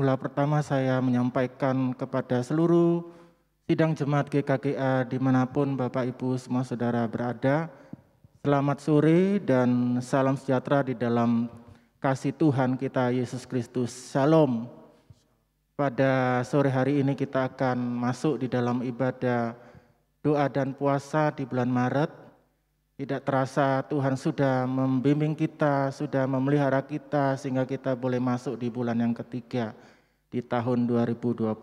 Pula pertama saya menyampaikan kepada seluruh sidang jemaat GKGA dimanapun Bapak Ibu semua saudara berada. Selamat sore dan salam sejahtera di dalam kasih Tuhan kita Yesus Kristus. Shalom. Pada sore hari ini kita akan masuk di dalam ibadah doa dan puasa di bulan Maret. Tidak terasa Tuhan sudah membimbing kita, sudah memelihara kita sehingga kita boleh masuk di bulan yang ketiga di tahun 2021.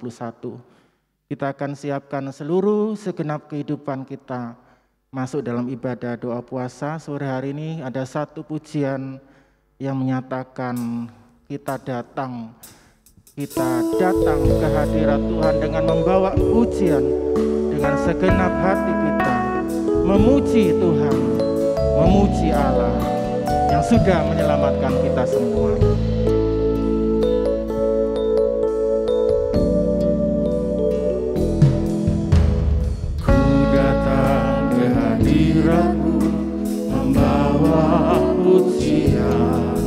Kita akan siapkan seluruh segenap kehidupan kita masuk dalam ibadah doa puasa. Sore hari ini ada satu pujian yang menyatakan kita datang ke hadirat Tuhan dengan membawa pujian dengan segenap hati kita, memuji Tuhan, memuji Allah yang sudah menyelamatkan kita semua. Ku datang ke hadirat-Mu membawa pujian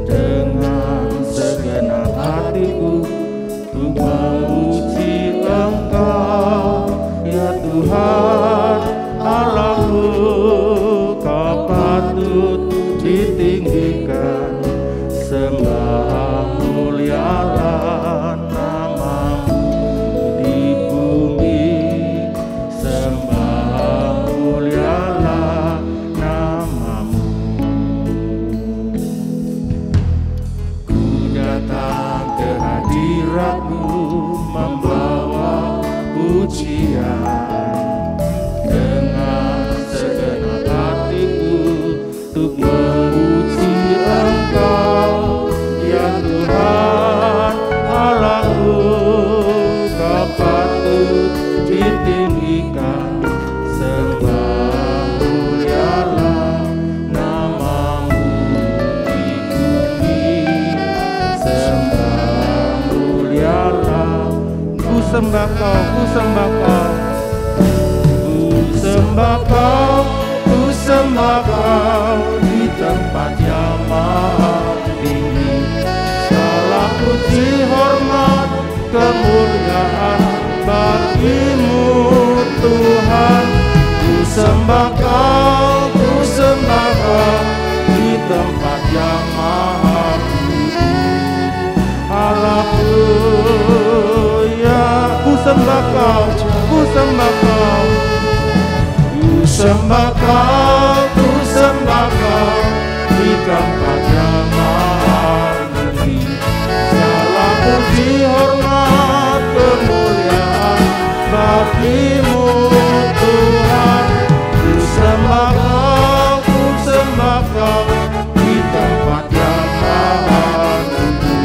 dengan segenap hatiku, ku memuji Engkau ya Tuhan Allahku. Kau patut ditinggikan, sembah mulialah nama-Mu di bumi, sembah mulialah nama-Mu. Ku datang ke hadirat-Mu membawa pujian dengan segenap hatiku untuk memuji Engkau ya Tuhan Allahku. Kau patut ditinggikan, sembah mulialah nama-Mu di bumi, sembah mulialah. Ku sembah Kau, ku sembah Kau, ku sembah Kau, ku sembah Kau di tempat yang maha tinggi. Segala puji, hormat, kemuliaan bagi-Mu Tuhan. Ku sembah Kau, ku sembah Kau di tempat yang maha tinggi. Allahku ya, ku sembah Kau, ku sembah Kau, ku sembah Kau, ku sembah Kau di tempat yang maha tinggi. Segala puji, hormat, kemuliaan bagi-Mu Tuhan. Ku sembah Kau, ku sembah Kau di tempat yang maha tinggi.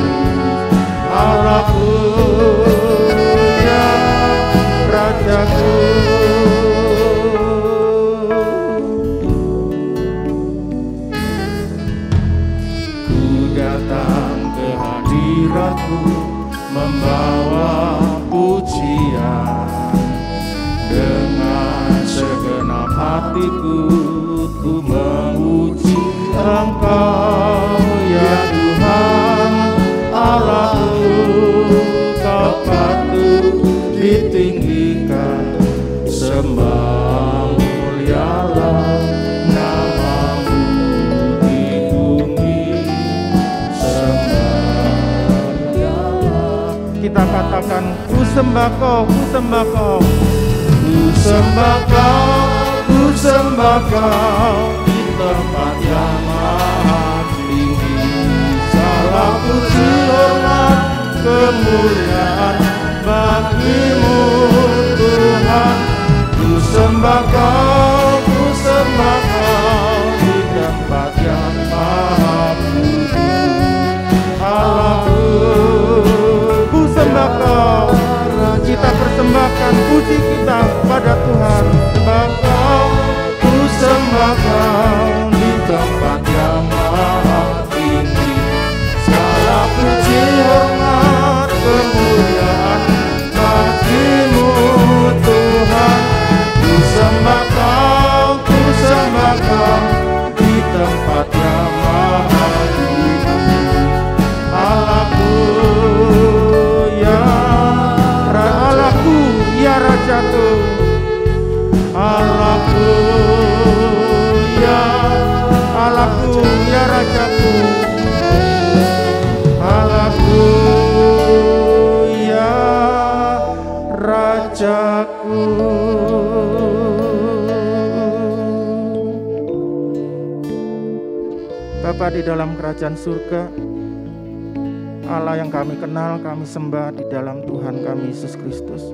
Allahku ya, Rajaku. Ku datang ke hadirat-Mu membawa pujian dengan segenap hatiku, ku memuji Engkau ya Tuhan Allahku. Kau patut ditinggikan, sembah mulialah nama-Mu di bumi, sembah mulialah. Kita katakan ku sembah Kau, ku sembah Kau, ku sembah Kau, ku sembah Kau di tempat yang maha tinggi. Segala puji, hormat, kemuliaan bagi-Mu Tuhan. Ku sembah Kau, ku sembah Kau di tempat yang maha tinggi. Allahku, ku sembah Kau. Kita persembahkan puji kita pada Tuhan. Sembah Kau, ku sembah Kau di tempat yang maha tinggi. Segala puji, hormat, kemuliaan bagi-Mu Tuhan. Ku sembah Kau, ku sembah Kau di tempat yang maha tinggi. Allahku dalam kerajaan surga. Allah yang kami kenal, kami sembah di dalam Tuhan kami Yesus Kristus.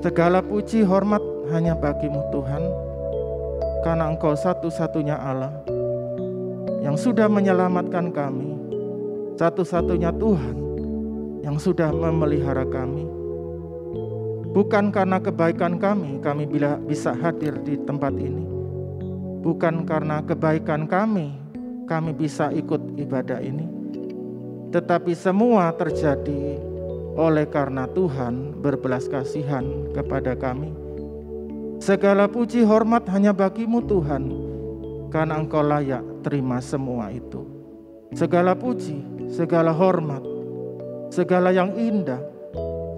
Segala puji hormat hanya bagimu Tuhan, karena Engkau satu-satunya Allah yang sudah menyelamatkan kami, satu-satunya Tuhan yang sudah memelihara kami. Bukan karena kebaikan kami bisa hadir di tempat ini. Bukan karena kebaikan kami bisa ikut ibadah ini. Tetapi semua terjadi oleh karena Tuhan berbelas kasihan kepada kami. Segala puji hormat hanya bagimu Tuhan, karena Engkau layak terima semua itu. Segala puji, segala hormat, segala yang indah,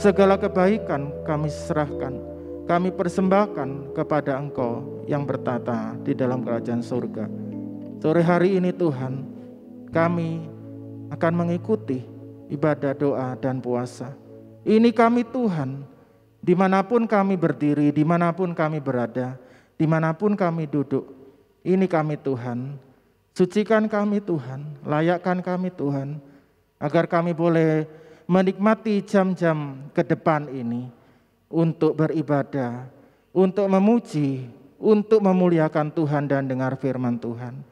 segala kebaikan kami serahkan, kami persembahkan kepada Engkau yang bertata di dalam kerajaan surga. Sore hari ini Tuhan, kami akan mengikuti ibadah doa dan puasa. Ini kami Tuhan, dimanapun kami berdiri, dimanapun kami berada, dimanapun kami duduk. Ini kami Tuhan, sucikan kami Tuhan, layakkan kami Tuhan, agar kami boleh menikmati jam-jam ke depan ini untuk beribadah, untuk memuji, untuk memuliakan Tuhan dan dengar firman Tuhan.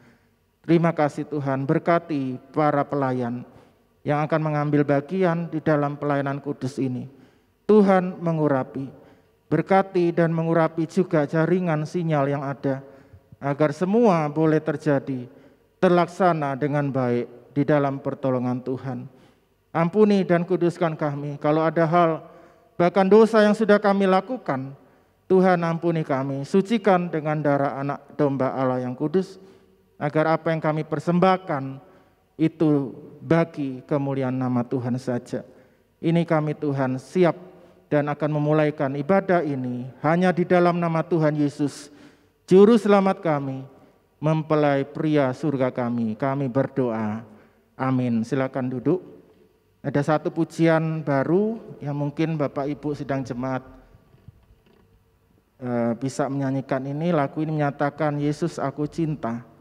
Terima kasih Tuhan, berkati para pelayan yang akan mengambil bagian di dalam pelayanan kudus ini. Tuhan mengurapi, berkati dan mengurapi juga jaringan sinyal yang ada, agar semua boleh terjadi, terlaksana dengan baik di dalam pertolongan Tuhan. Ampuni dan kuduskan kami, kalau ada hal, bahkan dosa yang sudah kami lakukan, Tuhan ampuni kami, sucikan dengan darah anak domba Allah yang kudus, agar apa yang kami persembahkan itu bagi kemuliaan nama Tuhan saja. Ini kami Tuhan siap dan akan memulaikan ibadah ini hanya di dalam nama Tuhan Yesus, Juru Selamat kami, mempelai pria surga kami. Kami berdoa, amin. Silakan duduk. Ada satu pujian baru yang mungkin Bapak Ibu sidang jemaat bisa menyanyikan ini. Lagu ini menyatakan, Yesus aku cinta.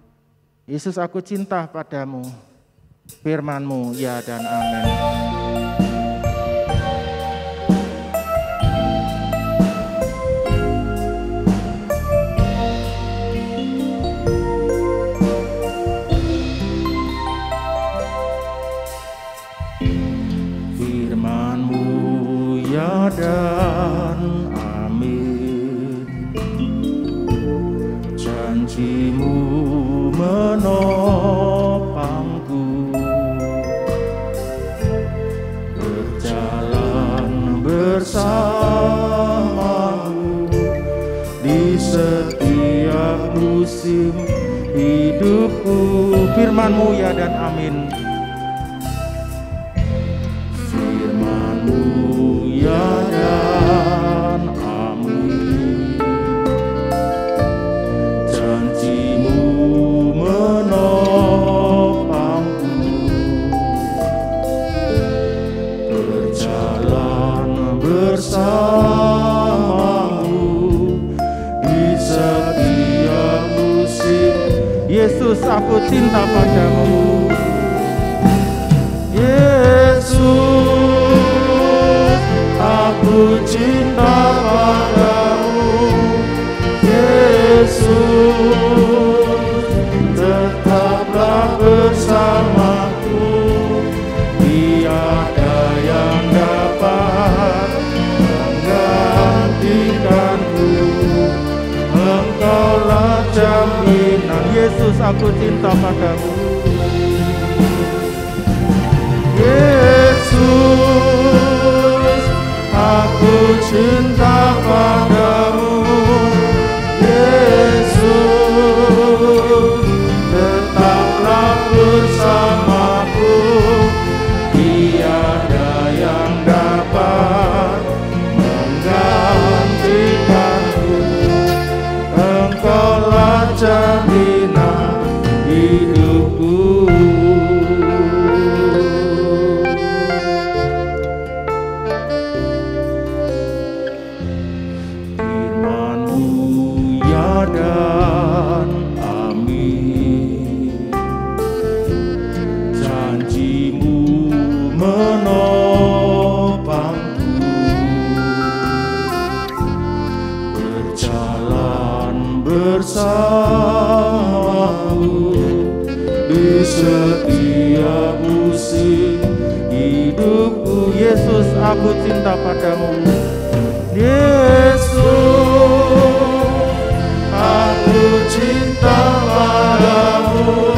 Yesus aku cinta padamu, firman-Mu ya dan amin. Firman-Mu ya dan amin, janji-Mu menopangku, berjalan bersamamu di setiap musim hidupku. Firman-Mu ya dan amin. Firman-Mu ya dan amin, janji-Mu menopangku, berjalan bersamamu di setiap musim. Yesus aku cinta padamu, Yesus aku cinta padamu, Yesus tetaplah bersamaku, tiada yang dapat menggantikanku, Engkaulah jaminan. Yesus aku cinta padamu, Yesus aku cinta padamu, Yesus tetaplah bersamaku, tiada yang dapat menggantikanku, Engkaulah jaminan hidupku. aku cinta padamu. Yesus, aku cinta padamu.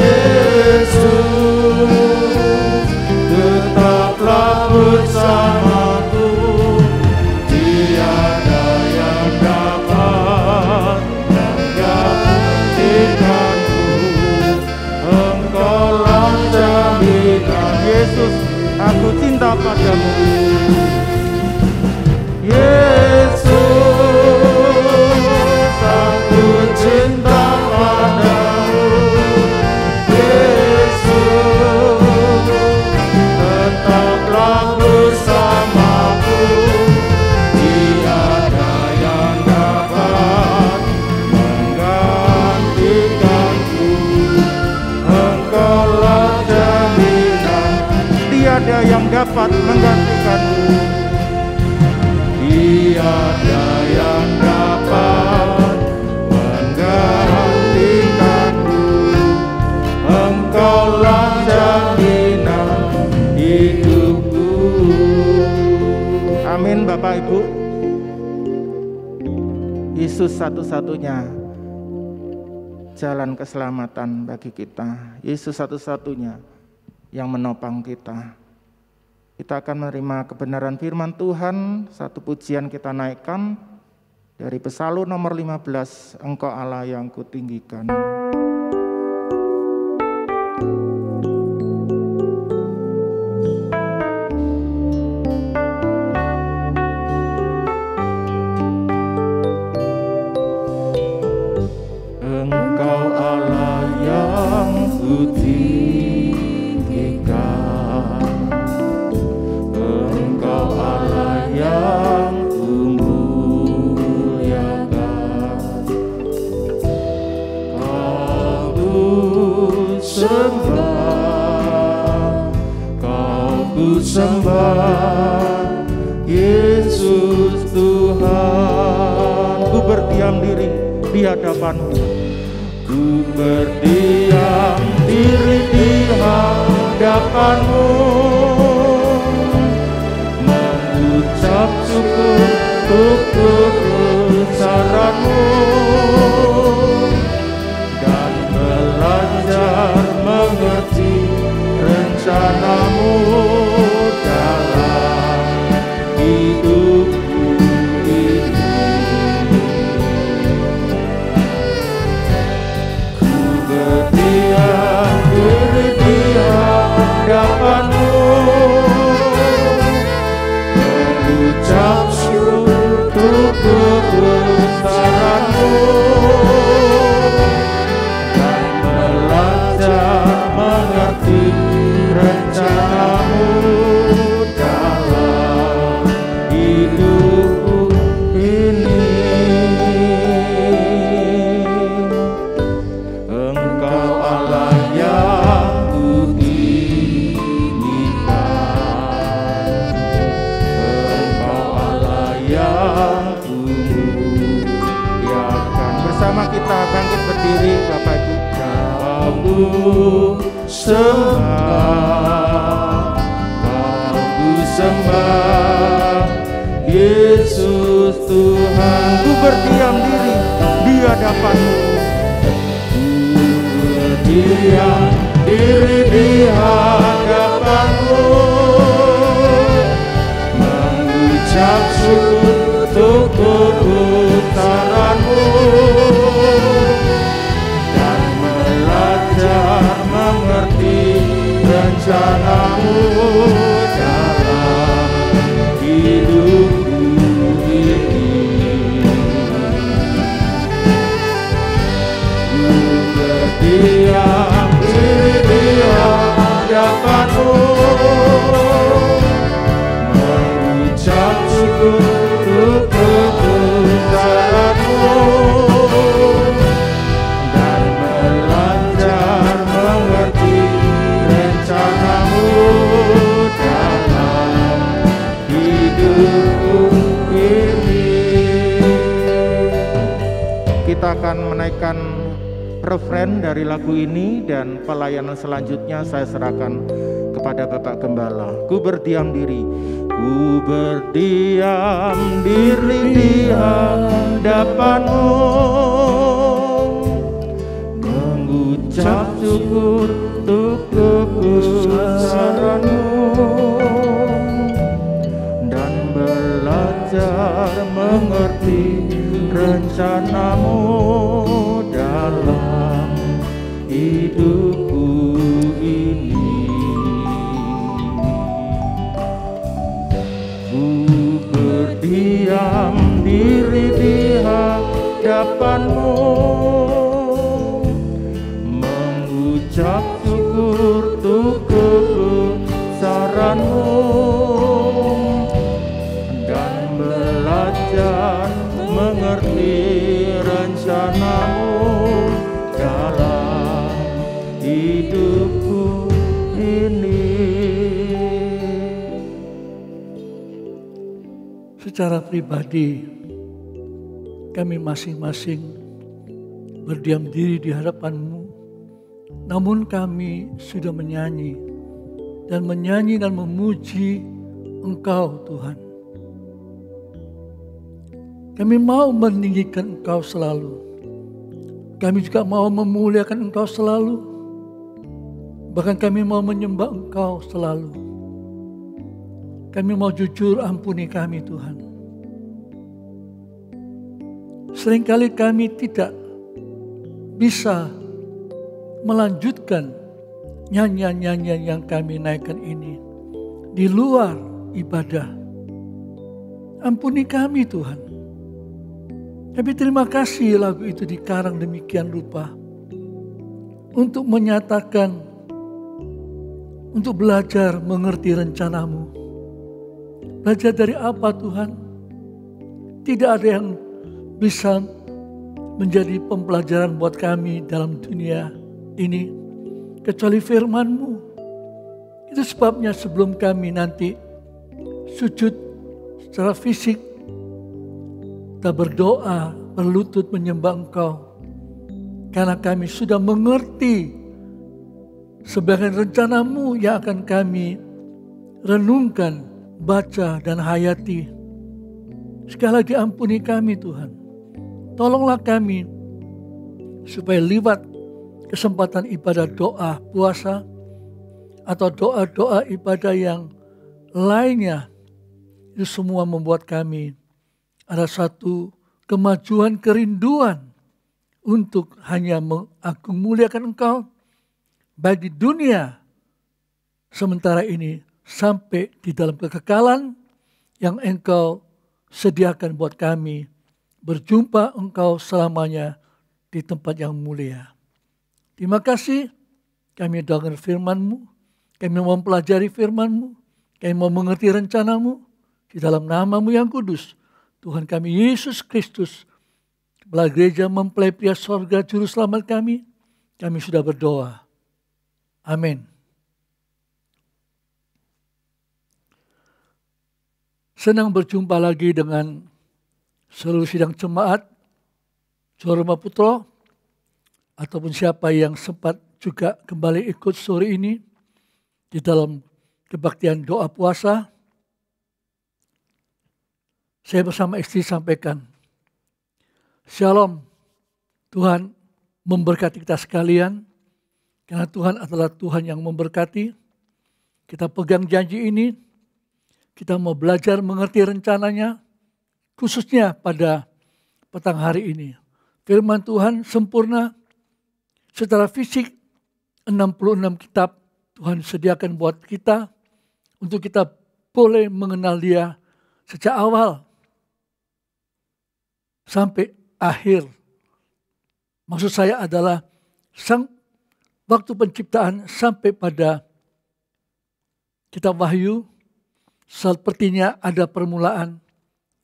Yesus, tetaplah bersamaku. Tiada yang dapat menggantikanku. Engkaulah jaminan. Yesus, aku cinta padamu. Yesus, aku cinta padamu. Yesus, tetaplah bersamaku. Tiada yang dapat menggantikanku. Engkaulah jaminan. Tiada yang dapat menggantikanmu. Tiada yang dapat menggantikanmu. Engkaulah jaminan hidupku. Amin Bapak Ibu. Yesus satu-satunya jalan keselamatan bagi kita. Yesus satu-satunya yang menopang kita. Kita akan menerima kebenaran firman Tuhan. Satu pujian kita naikkan dari Pesalur nomor 15, Engkau Allah yang kutinggikan. Engkau Allah yang kutinggikan. Engkau Allah yang kumuliakan. Kau kusembah, Yesus Tuhan. Ku berdiam diri di hadapanmu. Ku berdiam diri di hadapanmu, mengucap syukur untuk kebesaranmu, dan belajar mengerti rencanamu dalam hidupku ini. Ku berdiam diri di hadapanmu, mengucap syukur untuk kebesaranmu, dan belajar mengerti rencanamu dalam hidupku ini. Engkau Allah yang kuingginkan. Engkau Allah yang kumuliakan. Bersama kita bangkit berdiri Bapak Ibu. Kau sembah, Yesus Tuhan. Ku berdiam diri di hadapanmu. Berdiam diri di hadapanmu, mengucap syukur untuk kebesaranmu, dan belajar mengerti rencanamu dalam hidupku ini. Ku berdiam diri di hadapanmu, mengucap syukur untuk kebesaranmu, dan belajar mengerti rencanamu dalam hidupku ini. Kita akan menaikkan refren dari lagu ini dan pelayanan selanjutnya saya serahkan kepada Bapak Gembala. Ku berdiam diri, ku berdiam diri di hadapan-Mu, mengucap syukur untuk kebesaran-Mu, dan belajar mengerti rencana-Mu dalam hidupku ini. Ku berdiam diri di hadapan-Mu, mengucap syukur untuk kebesaran-Mu, dan belajar mengerti rencana-Mu dalam hidupku ini. Secara pribadi, kami masing-masing berdiam diri di hadapan-Mu, namun kami sudah menyanyi dan memuji Engkau, Tuhan. Kami mau meninggikan Engkau selalu. Kami juga mau memuliakan Engkau selalu. Bahkan kami mau menyembah Engkau selalu. Kami mau jujur, ampuni kami, Tuhan. Seringkali kami tidak bisa melanjutkan nyanyian-nyanyian yang kami naikkan ini di luar ibadah. Ampuni kami, Tuhan. Tapi terima kasih lagu itu dikarang demikian rupa untuk menyatakan, untuk belajar mengerti rencana-Mu. Belajar dari apa, Tuhan? Tidak ada yang bisa menjadi pembelajaran buat kami dalam dunia ini kecuali firman-Mu. Itu sebabnya sebelum kami nanti sujud secara fisik, kita berdoa, berlutut menyembah Engkau. Karena kami sudah mengerti sebagian rencana-Mu yang akan kami renungkan, baca dan hayati. Sekali lagi ampuni kami, Tuhan. Tolonglah kami supaya lewat kesempatan ibadah doa puasa atau doa-doa ibadah yang lainnya, itu semua membuat kami ada satu kemajuan, kerinduan untuk hanya mengagung muliakan Engkau baik di dunia sementara ini sampai di dalam kekekalan yang Engkau sediakan buat kami berjumpa Engkau selamanya di tempat yang mulia. Terima kasih, kami dengar firman-Mu, kami mau mempelajari firman-Mu, kami mau mengerti rencana-Mu di dalam nama-Mu yang kudus. Tuhan kami Yesus Kristus, Kepala Gereja Mempelai Pria Sorga Juru Selamat kami sudah berdoa. Amin. Senang berjumpa lagi dengan seluruh sidang jemaat, Saudara Putro, ataupun siapa yang sempat juga kembali ikut sore ini di dalam kebaktian doa puasa. Saya bersama istri sampaikan, Shalom, Tuhan memberkati kita sekalian, karena Tuhan adalah Tuhan yang memberkati. Kita pegang janji ini, kita mau belajar mengerti rencananya, khususnya pada petang hari ini. Firman Tuhan sempurna, secara fisik 66 kitab Tuhan sediakan buat kita, untuk kita boleh mengenal Dia sejak awal sampai akhir. Maksud saya adalah waktu penciptaan sampai pada kitab Wahyu, sepertinya ada permulaan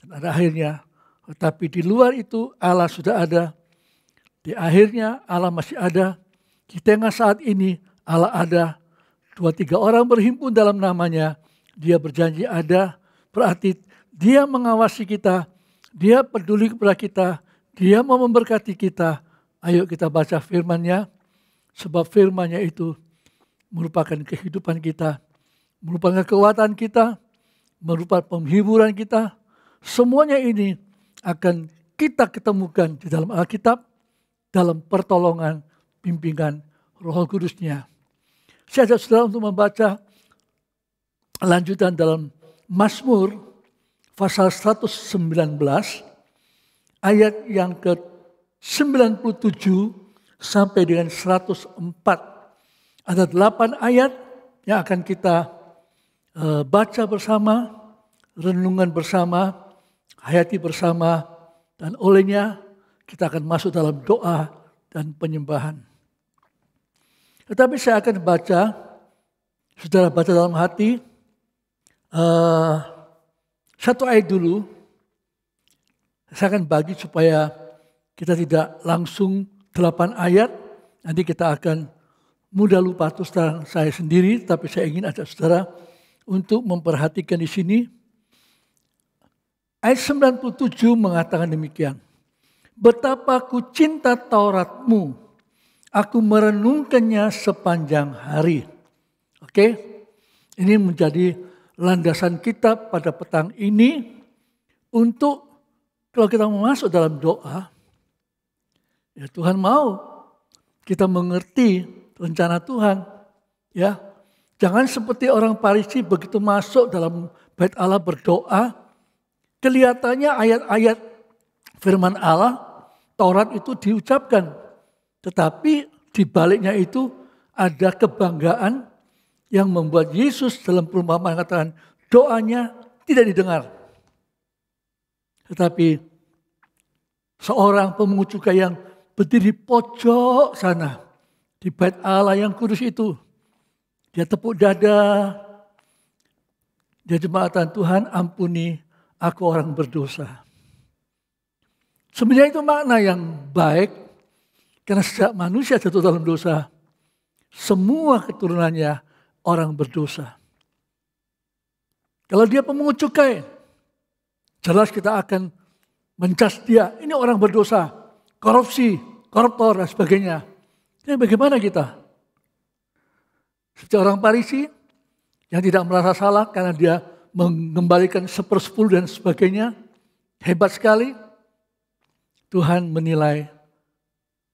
dan ada akhirnya. Tetapi di luar itu Allah sudah ada. Di akhirnya Allah masih ada. Di tengah saat ini Allah ada. 2-3 orang berhimpun dalam namanya. Dia berjanji ada. Berarti Dia mengawasi kita. Dia peduli kepada kita. Dia mau memberkati kita. Ayo kita baca firman-Nya. Sebab firman-Nya itu merupakan kehidupan kita. merupakan kekuatan kita, merupakan penghiburan kita. Semuanya ini akan kita ketemukan di dalam Alkitab, dalam pertolongan, bimbingan Roh Kudus-Nya. Saya ajak saudara untuk membaca lanjutan dalam Mazmur pasal 119 ayat yang ke-97 sampai dengan 104. Ada 8 ayat yang akan kita baca bersama, renungan bersama, hayati bersama, dan olehnya kita akan masuk dalam doa dan penyembahan. Tetapi saya akan baca, saudara baca dalam hati, satu ayat dulu. Saya akan bagi supaya kita tidak langsung 8 ayat. Nanti kita akan mudah lupa terus terang saya sendiri, tapi saya ingin ajak saudara untuk memperhatikan di sini. Ayat 97 mengatakan demikian. Betapa ku cinta Tauratmu, aku merenungkannya sepanjang hari. Oke, ini menjadi landasan kita pada petang ini untuk kalau kita mau masuk dalam doa, ya Tuhan mau kita mengerti rencana Tuhan. Ya, jangan seperti orang Farisi begitu masuk dalam bait Allah berdoa, kelihatannya ayat-ayat firman Allah, Taurat itu diucapkan. Tetapi di baliknya itu ada kebanggaan yang membuat Yesus dalam perumpamaan katakan doanya tidak didengar. Tetapi seorang pemungut cukai yang berdiri pojok sana di bait Allah yang kudus itu, dia tepuk dada, dia jemaatan Tuhan ampuni aku orang berdosa. Sebenarnya itu makna yang baik, karena sejak manusia jatuh dalam dosa, semua keturunannya orang berdosa. Kalau dia pemungut cukai, jelas kita akan mencas dia, ini orang berdosa, korupsi, koruptor dan sebagainya. Jadi bagaimana kita? Seperti orang Farisi yang tidak merasa salah karena dia mengembalikan 1/10 dan sebagainya. Hebat sekali. Tuhan menilai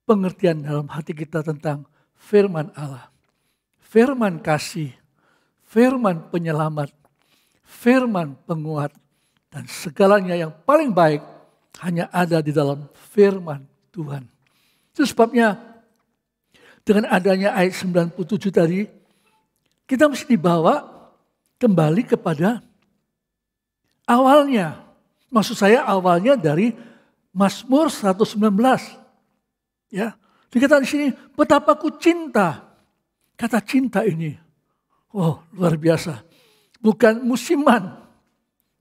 pengertian dalam hati kita tentang firman Allah. Firman kasih, firman penyelamat, firman penguat. Dan segalanya yang paling baik hanya ada di dalam firman Tuhan. Itu sebabnya dengan adanya ayat 97 tadi, kita mesti dibawa kembali kepada awalnya. Maksud saya awalnya dari Mazmur 119. Ya, dikatakan di sini, betapa ku cinta. Kata cinta ini, wow luar biasa. Bukan musiman.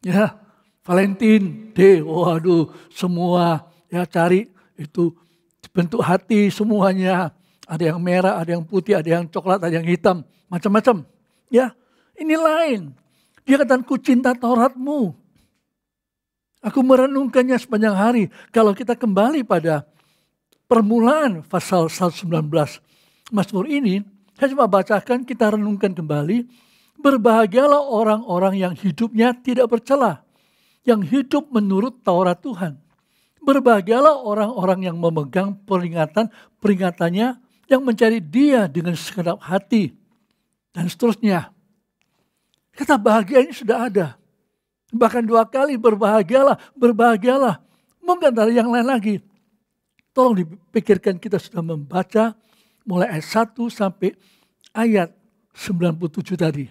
Ya, Valentine Day, waduh semua ya cari itu bentuk hati semuanya. Ada yang merah, ada yang putih, ada yang coklat, ada yang hitam, macam-macam. Ya, ini lain. Dia katakan ku cinta Tauratmu. Aku merenungkannya sepanjang hari. Kalau kita kembali pada permulaan pasal 119 Mazmur ini, saya cuma bacakan, kita renungkan kembali. Berbahagialah orang-orang yang hidupnya tidak bercela, yang hidup menurut Taurat Tuhan. Berbahagialah orang-orang yang memegang peringatannya, yang mencari Dia dengan segenap hati, dan seterusnya. Kata bahagia ini sudah ada. Bahkan 2 kali berbahagialah, berbahagialah. Mungkin dari yang lain lagi. Tolong dipikirkan, kita sudah membaca mulai ayat 1 sampai ayat 97 tadi.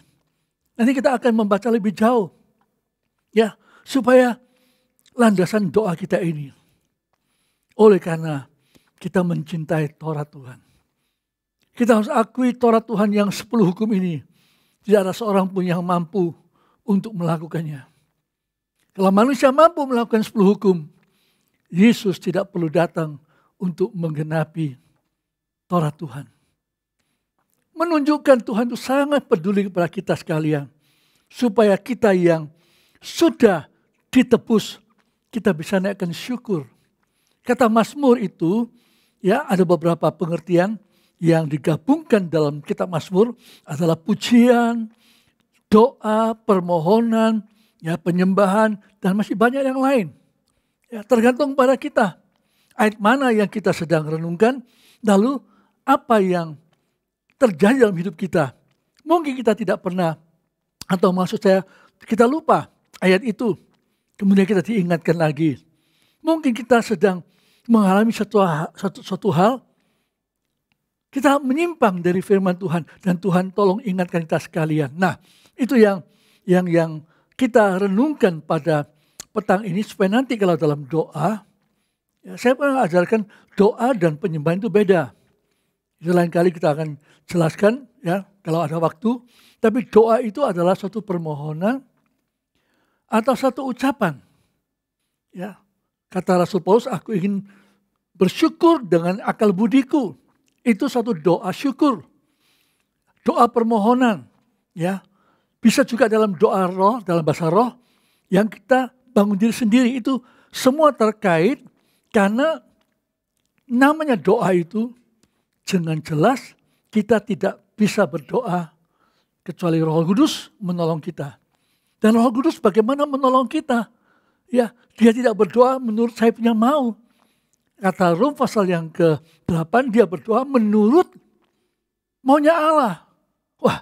Nanti kita akan membaca lebih jauh. Ya, supaya landasan doa kita ini. Oleh karena kita mencintai Taurat Tuhan. Kita harus akui Taurat Tuhan yang 10 hukum ini. Tidak ada seorang pun yang mampu untuk melakukannya. Kalau manusia mampu melakukan 10 hukum, Yesus tidak perlu datang untuk menggenapi Taurat Tuhan. Menunjukkan Tuhan itu sangat peduli kepada kita sekalian. Supaya kita yang sudah ditebus, kita bisa naikkan syukur. Kata Mazmur itu, ya ada beberapa pengertian yang digabungkan dalam kitab Mazmur adalah pujian, doa, permohonan, ya penyembahan, dan masih banyak yang lain. Ya, tergantung pada kita. Ayat mana yang kita sedang renungkan, lalu apa yang terjadi dalam hidup kita. Mungkin kita tidak pernah, atau maksud saya kita lupa ayat itu. Kemudian kita diingatkan lagi. Mungkin kita sedang mengalami suatu hal, kita menyimpang dari firman Tuhan, dan Tuhan tolong ingatkan kita sekalian. Nah, itu yang kita renungkan pada petang ini, supaya nanti kalau dalam doa, ya, saya pernah ajarkan doa dan penyembahan itu beda. Itu lain kali kita akan jelaskan ya kalau ada waktu. Tapi doa itu adalah suatu permohonan atau satu ucapan. Ya, kata Rasul Paulus, aku ingin bersyukur dengan akal budiku. Itu satu doa syukur. Doa permohonan. Ya, bisa juga dalam doa roh, dalam bahasa roh, yang kita bangun diri sendiri. Itu semua terkait, karena namanya doa itu dengan jelas kita tidak bisa berdoa kecuali Roh Kudus menolong kita. Dan Roh Kudus bagaimana menolong kita? Ya, dia tidak berdoa menurut saya punya mau. Kata Rom pasal yang ke-8, dia berdoa menurut maunya Allah. Wah,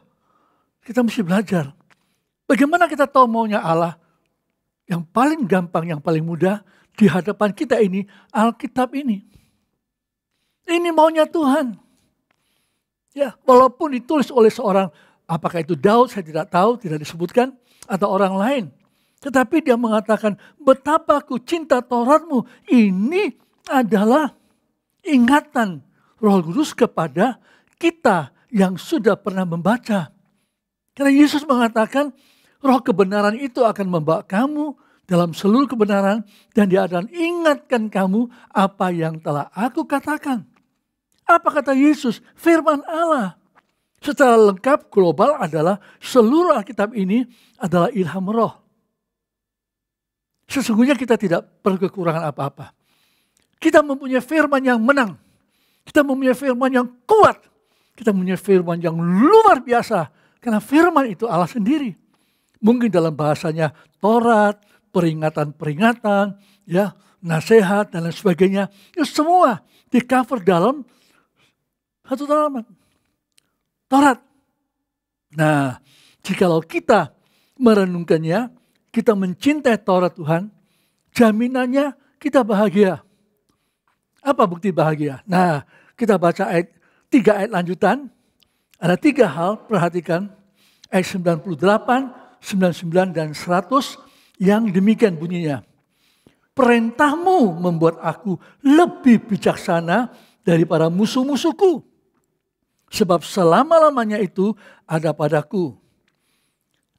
kita mesti belajar. Bagaimana kita tahu maunya Allah? Yang paling gampang, yang paling mudah di hadapan kita ini, Alkitab ini. Ini maunya Tuhan. Ya, walaupun ditulis oleh seorang, apakah itu Daud, saya tidak tahu, tidak disebutkan, atau orang lain. Tetapi dia mengatakan, betapa aku cinta Tauratmu. Ini adalah ingatan Roh Kudus kepada kita yang sudah pernah membaca. Karena Yesus mengatakan, roh kebenaran itu akan membawa kamu dalam seluruh kebenaran, dan dia akan ingatkan kamu apa yang telah aku katakan. Apa kata Yesus? Firman Allah. Secara lengkap global adalah seluruh Alkitab ini adalah ilham roh. Sesungguhnya kita tidak berkekurangan apa-apa. Kita mempunyai firman yang menang. Kita mempunyai firman yang kuat. Kita mempunyai firman yang luar biasa. Karena firman itu Allah sendiri. Mungkin dalam bahasanya Taurat, peringatan-peringatan, ya, nasihat dan lain sebagainya. Itu semua di cover dalam satu halaman. Taurat. Nah, jikalau kita merenungkannya, kita mencintai Taurat Tuhan, jaminannya kita bahagia. Apa bukti bahagia? Nah, kita baca 3 ayat lanjutan. Ada 3 hal, perhatikan. Ayat 98, 99, dan 100 yang demikian bunyinya. Perintahmu membuat aku lebih bijaksana daripada musuh-musuhku. Sebab selama-lamanya itu ada padaku.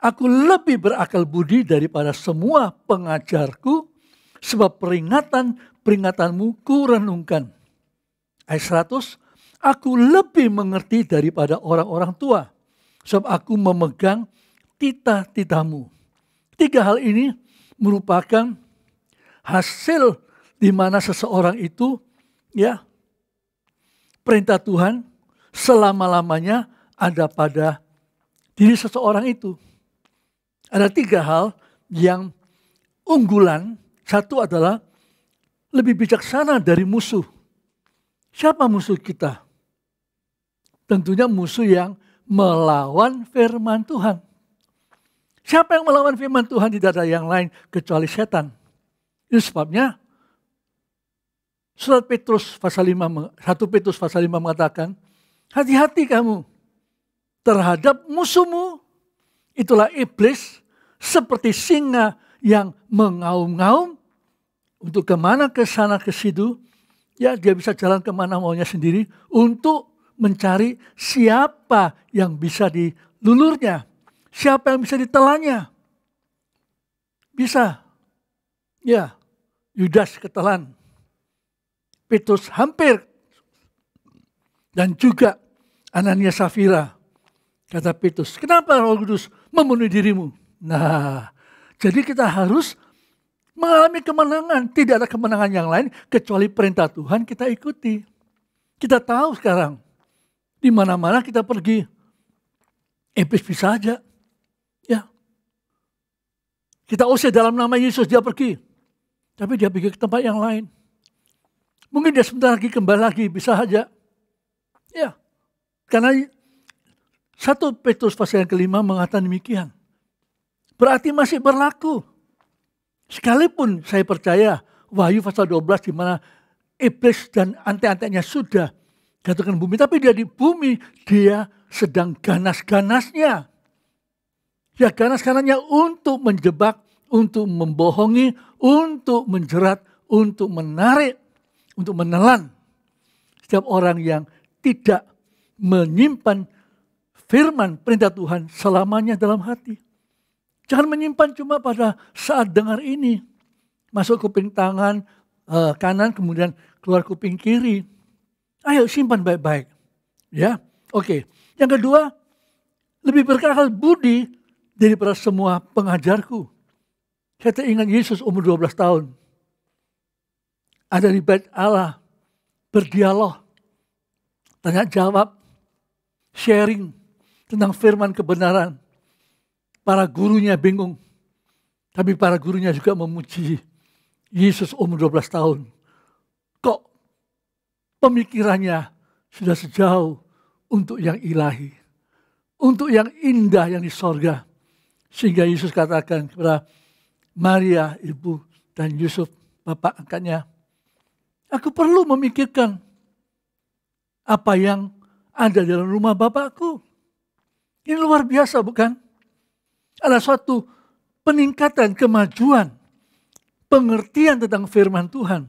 Aku lebih berakal budi daripada semua pengajarku, sebab peringatanmu ku renungkan. Ayat 100, aku lebih mengerti daripada orang-orang tua, sebab aku memegang titah-titahmu. 3 hal ini merupakan hasil di mana seseorang itu, ya, perintah Tuhan selama-lamanya ada pada diri seseorang itu. Ada 3 hal yang unggulan. Satu adalah lebih bijaksana dari musuh. Siapa musuh kita? Tentunya musuh yang melawan firman Tuhan. Siapa yang melawan firman Tuhan? Tidak ada yang lain kecuali setan. Itu sebabnya surat Petrus pasal 5, 1 Petrus pasal 5 mengatakan, hati-hati kamu terhadap musuhmu. Itulah iblis, seperti singa yang mengaum-ngaum untuk kemana, ke sana, ke situ. Ya, dia bisa jalan kemana maunya sendiri untuk mencari siapa yang bisa dilulurnya, siapa yang bisa ditelannya. Bisa. Ya, Yudas ketelan. Petrus hampir. Dan juga Ananias Safira. Kata Petrus, kenapa Roh Kudus memenuhi dirimu? Nah, jadi kita harus mengalami kemenangan. Tidak ada kemenangan yang lain kecuali perintah Tuhan kita ikuti. Kita tahu sekarang, di mana-mana kita pergi, iblis bisa aja. Kita usir dalam nama Yesus, dia pergi. Tapi dia pergi ke tempat yang lain. Mungkin dia sebentar lagi kembali lagi, bisa saja. Ya, karena 1 Petrus pasal yang kelima mengatakan demikian. Berarti masih berlaku. Sekalipun saya percaya Wahyu pasal 12 di mana iblis dan antek-anteknya sudah jatuhkan bumi. Tapi dia di bumi, dia sedang ganas-ganasnya. Ya ganas-ganasnya untuk menjebak, untuk membohongi, untuk menjerat, untuk menarik, untuk menelan setiap orang yang tidak menyimpan firman perintah Tuhan selamanya dalam hati. Jangan menyimpan cuma pada saat dengar ini. Masuk kuping tangan kanan, kemudian keluar kuping kiri. Ayo simpan baik-baik. Ya, oke. Yang kedua, lebih berakal budi daripada semua pengajarku. Saya teringat Yesus umur 12 tahun. Ada di bait Allah, berdialog, tanya jawab, sharing tentang firman kebenaran. Para gurunya bingung. Tapi para gurunya juga memuji Yesus umur 12 tahun. Kok pemikirannya sudah sejauh untuk yang ilahi. Untuk yang indah yang di sorga. Sehingga Yesus katakan kepada Maria, ibu, dan Yusuf, bapak angkatnya. Aku perlu memikirkan apa yang ada dalam rumah bapakku. Ini luar biasa bukan? Ada suatu peningkatan kemajuan, pengertian tentang firman Tuhan.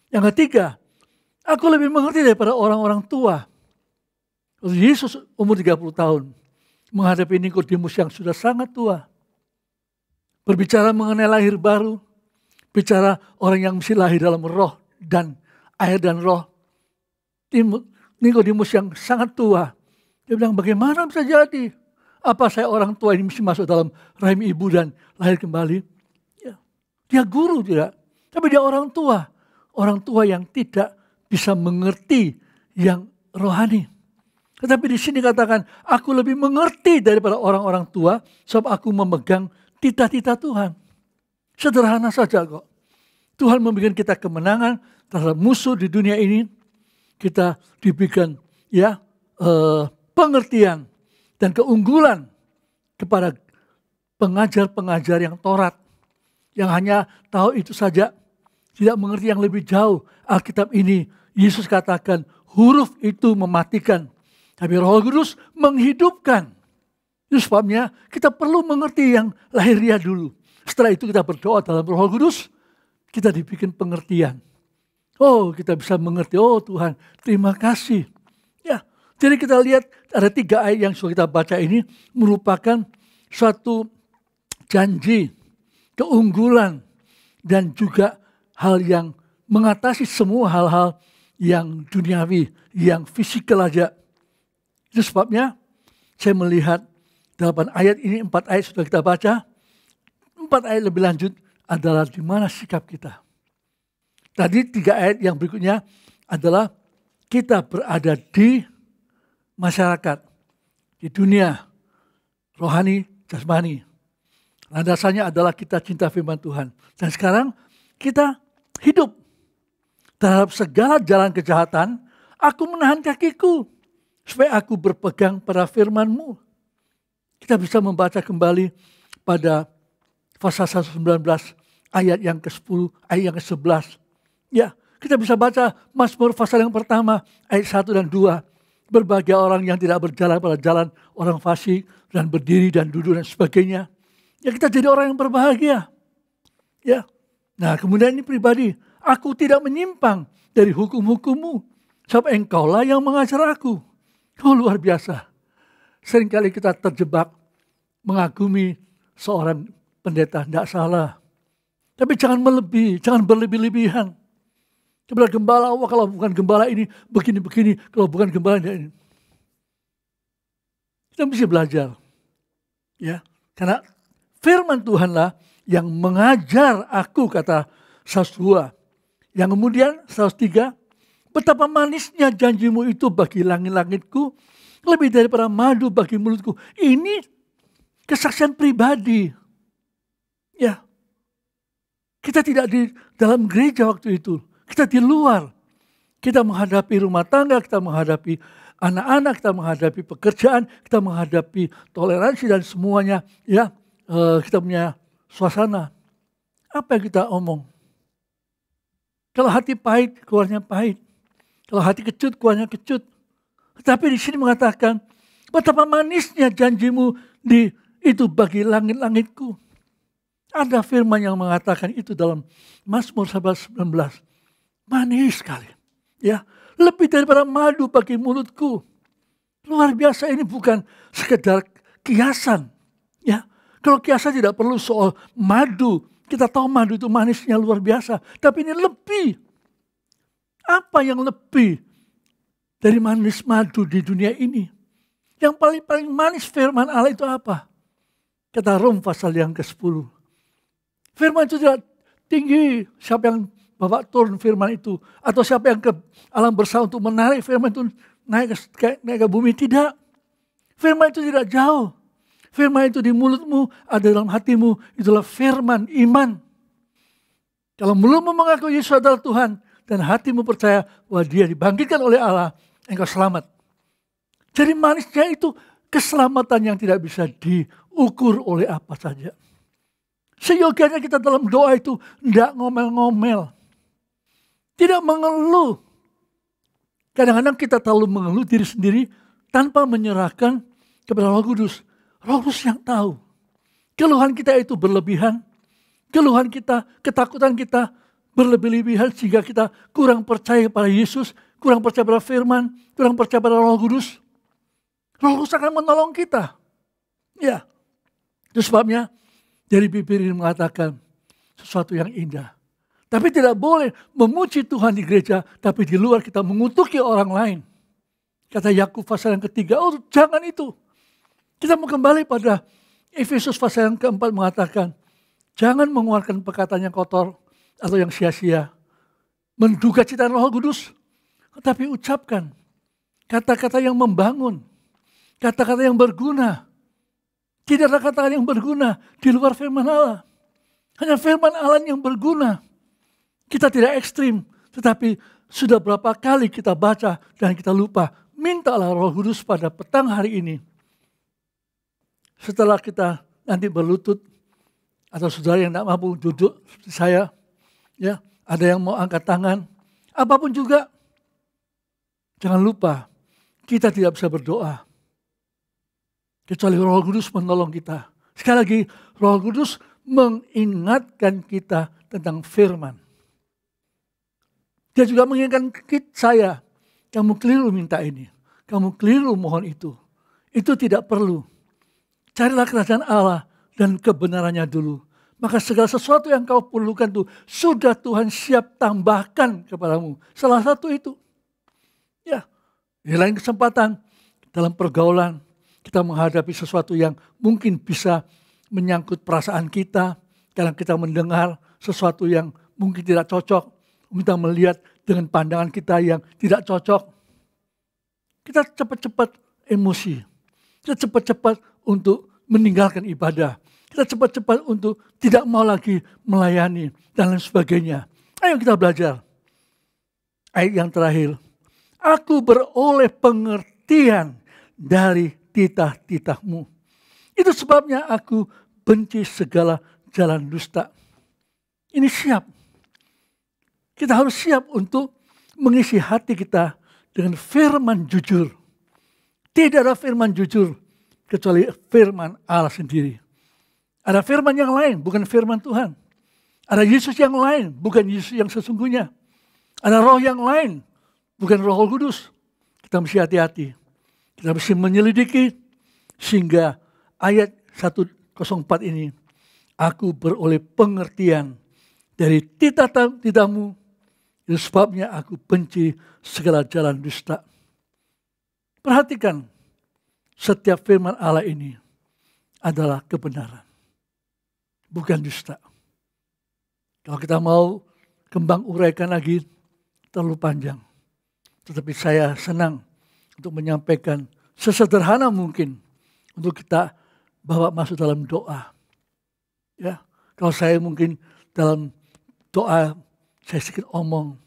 Yang ketiga, aku lebih mengerti daripada orang-orang tua. Yesus umur 30 tahun menghadapi Nikodemus yang sudah sangat tua. Berbicara mengenai lahir baru, bicara orang yang mesti lahir dalam roh dan air dan roh. Nikodemus yang sangat tua, dia bilang bagaimana bisa jadi? Apa saya orang tua ini mesti masuk dalam rahim ibu dan lahir kembali? Ya, dia guru tidak, tapi dia orang tua yang tidak bisa mengerti yang rohani. Tetapi di sini katakan, aku lebih mengerti daripada orang-orang tua, sebab aku memegang titah-titah Tuhan. Sederhana saja kok. Tuhan memberikan kita kemenangan terhadap musuh di dunia ini. Kita diberikan pengertian dan keunggulan kepada pengajar-pengajar yang Taurat. Yang hanya tahu itu saja, tidak mengerti yang lebih jauh. Alkitab ini, Yesus katakan, huruf itu mematikan. Tapi Roh Kudus menghidupkan. Itu sebabnya kita perlu mengerti yang lahiriah dulu. Setelah itu kita berdoa dalam Roh Kudus, kita dibikin pengertian. Oh, kita bisa mengerti, oh Tuhan, terima kasih. Ya, jadi kita lihat ada 3 ayat yang sudah kita baca ini merupakan suatu janji, keunggulan, dan juga hal yang mengatasi semua hal-hal yang duniawi, yang fisikal aja. Itu sebabnya saya melihat 8 ayat ini, 4 ayat sudah kita baca. 4 ayat lebih lanjut adalah di mana sikap kita. Tadi 3 ayat yang berikutnya adalah kita berada di masyarakat, di dunia, rohani, jasmani. Landasannya adalah kita cinta firman Tuhan. Dan sekarang kita hidup terhadap segala jalan kejahatan. Aku menahan kakiku supaya aku berpegang pada firman-Mu. Kita bisa membaca kembali pada pasal 119 ayat yang ke-10, ayat yang ke-11. Ya, kita bisa baca Mazmur pasal yang pertama, ayat 1 dan 2. Berbahagia orang yang tidak berjalan pada jalan orang fasik dan berdiri dan duduk dan sebagainya. Ya, kita jadi orang yang berbahagia. Ya. Nah, kemudian ini pribadi, aku tidak menyimpang dari hukum-hukum-Mu, sebab Engkaulah yang mengajar aku. Oh, luar biasa. Seringkali kita terjebak mengagumi seorang pendeta, tidak salah. Tapi jangan melebihi, jangan berlebih-lebihan. Kepada gembala, wah kalau bukan gembala ini begini-begini, kalau bukan gembala ini. Kita mesti belajar. Ya, karena firman Tuhanlah yang mengajar aku, kata 102. Yang kemudian 103, betapa manisnya janjimu itu bagi langit-langitku, lebih daripada madu bagi mulutku. Ini kesaksian pribadi. Ya, Kita tidak di dalam gereja waktu itu. Kita di luar. Kita menghadapi rumah tangga, kita menghadapi anak-anak, kita menghadapi pekerjaan, kita menghadapi toleransi dan semuanya. Ya, kita punya suasana. Apa yang kita omong? Kalau hati pahit, keluarnya pahit. Kalau hati kecut, keluarnya kecut. Tetapi di sini mengatakan, betapa manisnya janjimu itu bagi langit-langitku. Ada firman yang mengatakan itu dalam Mazmur 19. Manis sekali. Ya, lebih daripada madu bagi mulutku. Luar biasa, ini bukan sekedar kiasan. Ya, kalau kiasan tidak perlu soal madu. Kita tahu madu itu manisnya luar biasa. Tapi ini lebih. Apa yang lebih dari manis madu di dunia ini? Yang paling manis firman Allah itu apa? Kata Rom pasal yang ke-10. Firman itu tidak tinggi. Siapa yang bawa turun firman itu? Atau siapa yang ke alam bersama untuk menarik firman itu naik ke bumi? Tidak. Firman itu tidak jauh. Firman itu di mulutmu, ada dalam hatimu. Itulah firman iman. Kalau belum mengaku Yesus adalah Tuhan, dan hatimu percaya bahwa dia dibangkitkan oleh Allah, engkau selamat. Jadi manisnya itu keselamatan yang tidak bisa diukur oleh apa saja. Seyogianya kita dalam doa itu tidak ngomel-ngomel. Tidak mengeluh. Kadang-kadang kita terlalu mengeluh diri sendiri tanpa menyerahkan kepada Roh Kudus. Roh Kudus yang tahu. Keluhan kita itu berlebihan. Keluhan kita, ketakutan kita berlebih-lebihan sehingga kita kurang percaya pada Yesus, kurang percaya pada firman, kurang percaya pada Roh Kudus. Roh Kudus akan menolong kita. Ya. Itu sebabnya dari bibir ini mengatakan sesuatu yang indah. Tapi tidak boleh memuji Tuhan di gereja, tapi di luar kita mengutuki orang lain. Kata Yakub pasal yang ketiga, oh jangan itu. Kita mau kembali pada Efesus pasal yang keempat mengatakan, jangan mengeluarkan perkataan yang kotor atau yang sia-sia. Menduga cita Roh Kudus, tapi ucapkan kata-kata yang membangun, kata-kata yang berguna. Tidak ada kata-kata yang berguna di luar firman Allah. Hanya firman Allah yang berguna. Kita tidak ekstrim, tetapi sudah berapa kali kita baca dan kita lupa. Mintalah Roh Kudus pada petang hari ini. Setelah kita nanti berlutut, atau saudara yang tidak mampu duduk seperti saya, ya, ada yang mau angkat tangan, apapun juga, jangan lupa kita tidak bisa berdoa kecuali Roh Kudus menolong kita. Sekali lagi, Roh Kudus mengingatkan kita tentang firman. Dia juga mengingatkan saya, kamu keliru minta ini, kamu keliru mohon itu. Itu tidak perlu. Carilah kerajaan Allah dan kebenarannya dulu. Maka segala sesuatu yang kau perlukan itu sudah Tuhan siap tambahkan kepadamu. Salah satu itu. Ya, di lain kesempatan dalam pergaulan kita menghadapi sesuatu yang mungkin bisa menyangkut perasaan kita. Karena kita mendengar sesuatu yang mungkin tidak cocok. Kita melihat dengan pandangan kita yang tidak cocok. Kita cepat-cepat emosi. Kita cepat-cepat untuk meninggalkan ibadah. Kita cepat-cepat untuk tidak mau lagi melayani dan lain sebagainya. Ayo kita belajar. Ayat yang terakhir. Aku beroleh pengertian dari titah-titahmu. Itu sebabnya aku benci segala jalan dusta. Ini siap. Kita harus siap untuk mengisi hati kita dengan firman jujur. Tidak ada firman jujur kecuali firman Allah sendiri. Ada firman yang lain, bukan firman Tuhan. Ada Yesus yang lain, bukan Yesus yang sesungguhnya. Ada roh yang lain, bukan Roh Kudus. Kita mesti hati-hati. Kita mesti menyelidiki sehingga ayat 104 ini, aku beroleh pengertian dari titah-titahmu. Itu sebabnya aku benci segala jalan dusta. Perhatikan, setiap firman Allah ini adalah kebenaran. Bukan dusta. Kalau kita mau kembang uraikan lagi, terlalu panjang. Tetapi saya senang untuk menyampaikan sesederhana mungkin untuk kita bawa masuk dalam doa. Ya, kalau saya mungkin dalam doa, saya sedikit omong,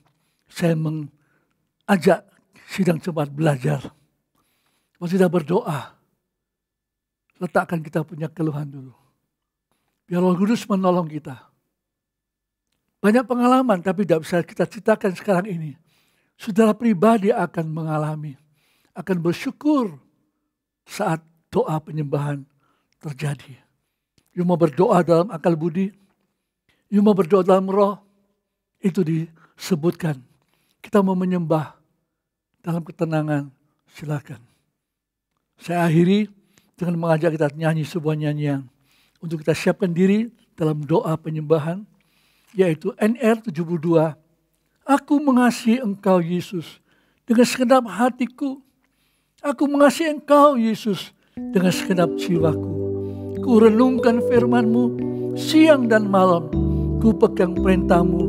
saya mengajak sidang jemaat belajar. Kalau sudah berdoa, letakkan kita punya keluhan dulu. Biar Roh Kudus menolong kita. Banyak pengalaman tapi tidak bisa kita ceritakan sekarang ini. Saudara pribadi akan mengalami, akan bersyukur saat doa penyembahan terjadi. You mau berdoa dalam akal budi, you mau berdoa dalam roh, itu disebutkan. Kita mau menyembah dalam ketenangan, silakan. Saya akhiri dengan mengajak kita nyanyi sebuah nyanyian untuk kita siapkan diri dalam doa penyembahan, yaitu NR 72. Aku mengasihi Engkau Yesus dengan segenap hatiku. Aku mengasihi Engkau Yesus dengan segenap jiwaku. Ku renungkan firman-Mu siang dan malam. Ku pegang perintah-Mu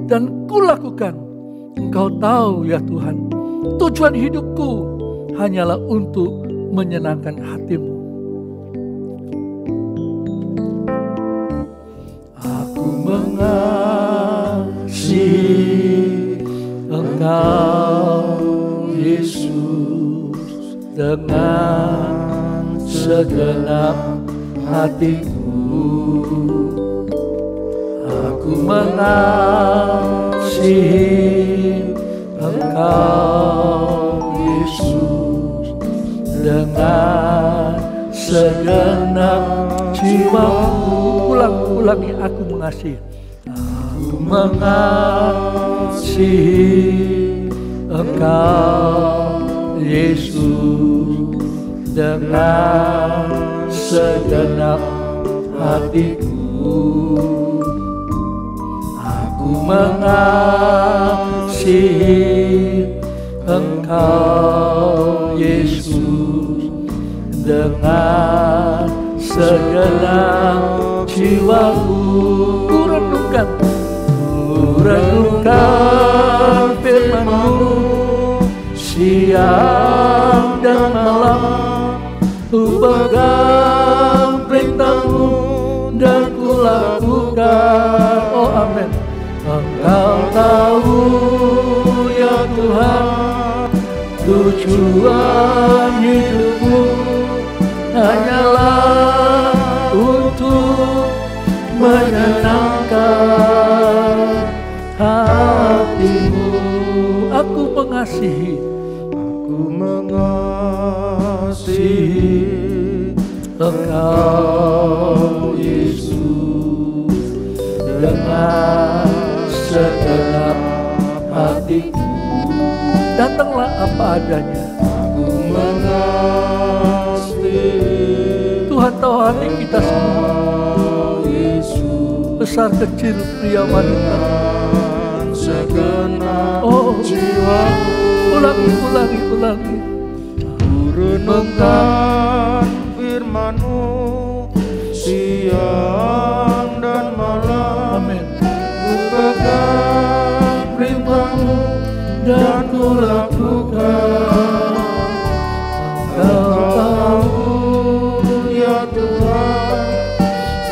dan ku lakukan. Engkau tahu ya Tuhan, tujuan hidupku hanyalah untuk menyenangkan hati-Mu. Aku mengasihi Engkau Yesus dengan segenap hatiku. Aku mengasihi Engkau Yesus dengan segenap jiwaku. Ulangi, aku mengasihi. Aku mengasihi Engkau Yesus dengan segenap hatiku. Aku mengasihi Engkau Yesus dengan segenap jiwaku. Ku renungkan firman-Mu siang dan malam. Ku pegang perintah-Mu dan ku lakukan. Oh amin. Engkau tahu ya Tuhan, tujuan hidupku hanyalah untuk menyenangkan hati-Mu. Aku mengasihi, Engkau Yesus dengan segenap hatiku. Datanglah apa adanya. Aku mengasihi. Tuhan tahu hati kita semua, besar kecil, pria wanita. Oh, ulangi. Renungkan firman-Mu siang dan malam. Amin. Ku pegang perintah-Mu dan ku lakukan. Engkau tahu ya Tuhan,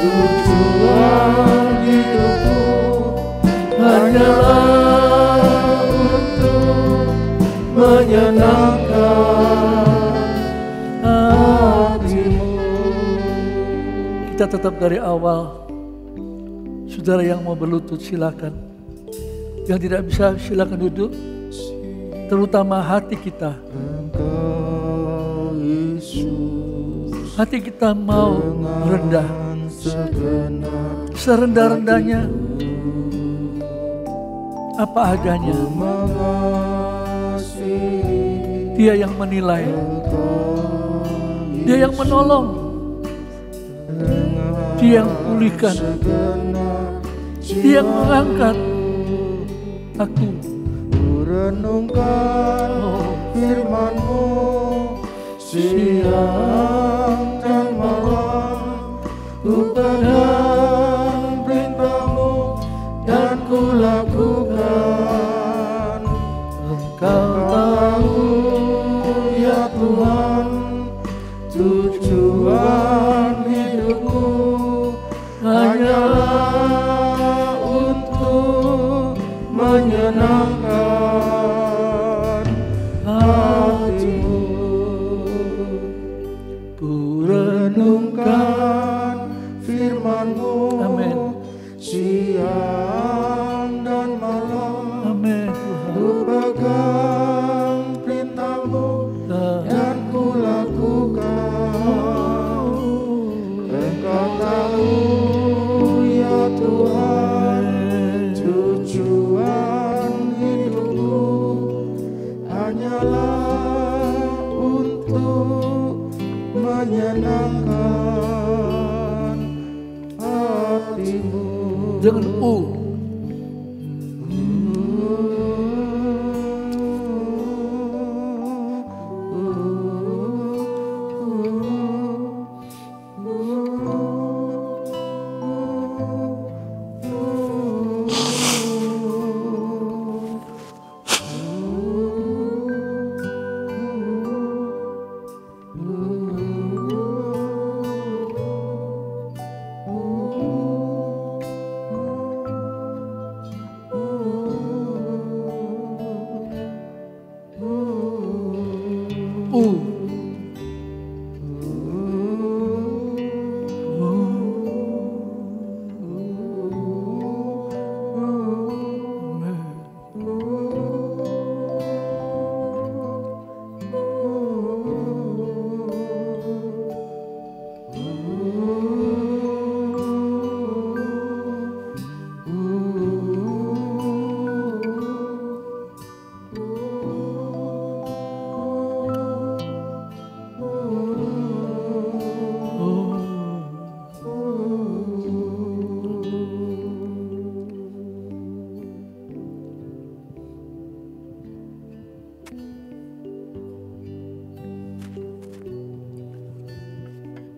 tujuan hidupku hanyalah untuk menyenangkan hati-Mu. Kita tetap dari awal. Saudara yang mau berlutut silakan. Yang tidak bisa silakan duduk. Terutama hati kita. Hati kita mau rendah. Serendah-rendahnya. Apa adanya. Dia yang menilai. Dia yang menolong. Dia yang pulihkan. Dia yang mengangkat aku. Renungkan firman-Mu siang dan malam. Ku pegang perintah-Mu dan ku lakukan. Engkau tahu ya Tuhan, tujuan hidupku hanyalah untuk menyenangkan hatimu. Ku renungkan firman-Mu Amin. siang dan malam. Amin Tuhan. Ku pegang perintah-Mu dan ku lakukan. Engkau tahu ya Tuhan, tujuan hidupku hanyalah untuk menyenangkan hatimu. Dengan U.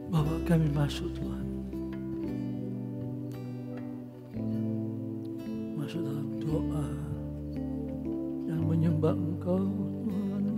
Bawa kami masuk Tuhan. Masuk dalam doa yang menyembah Engkau Tuhan.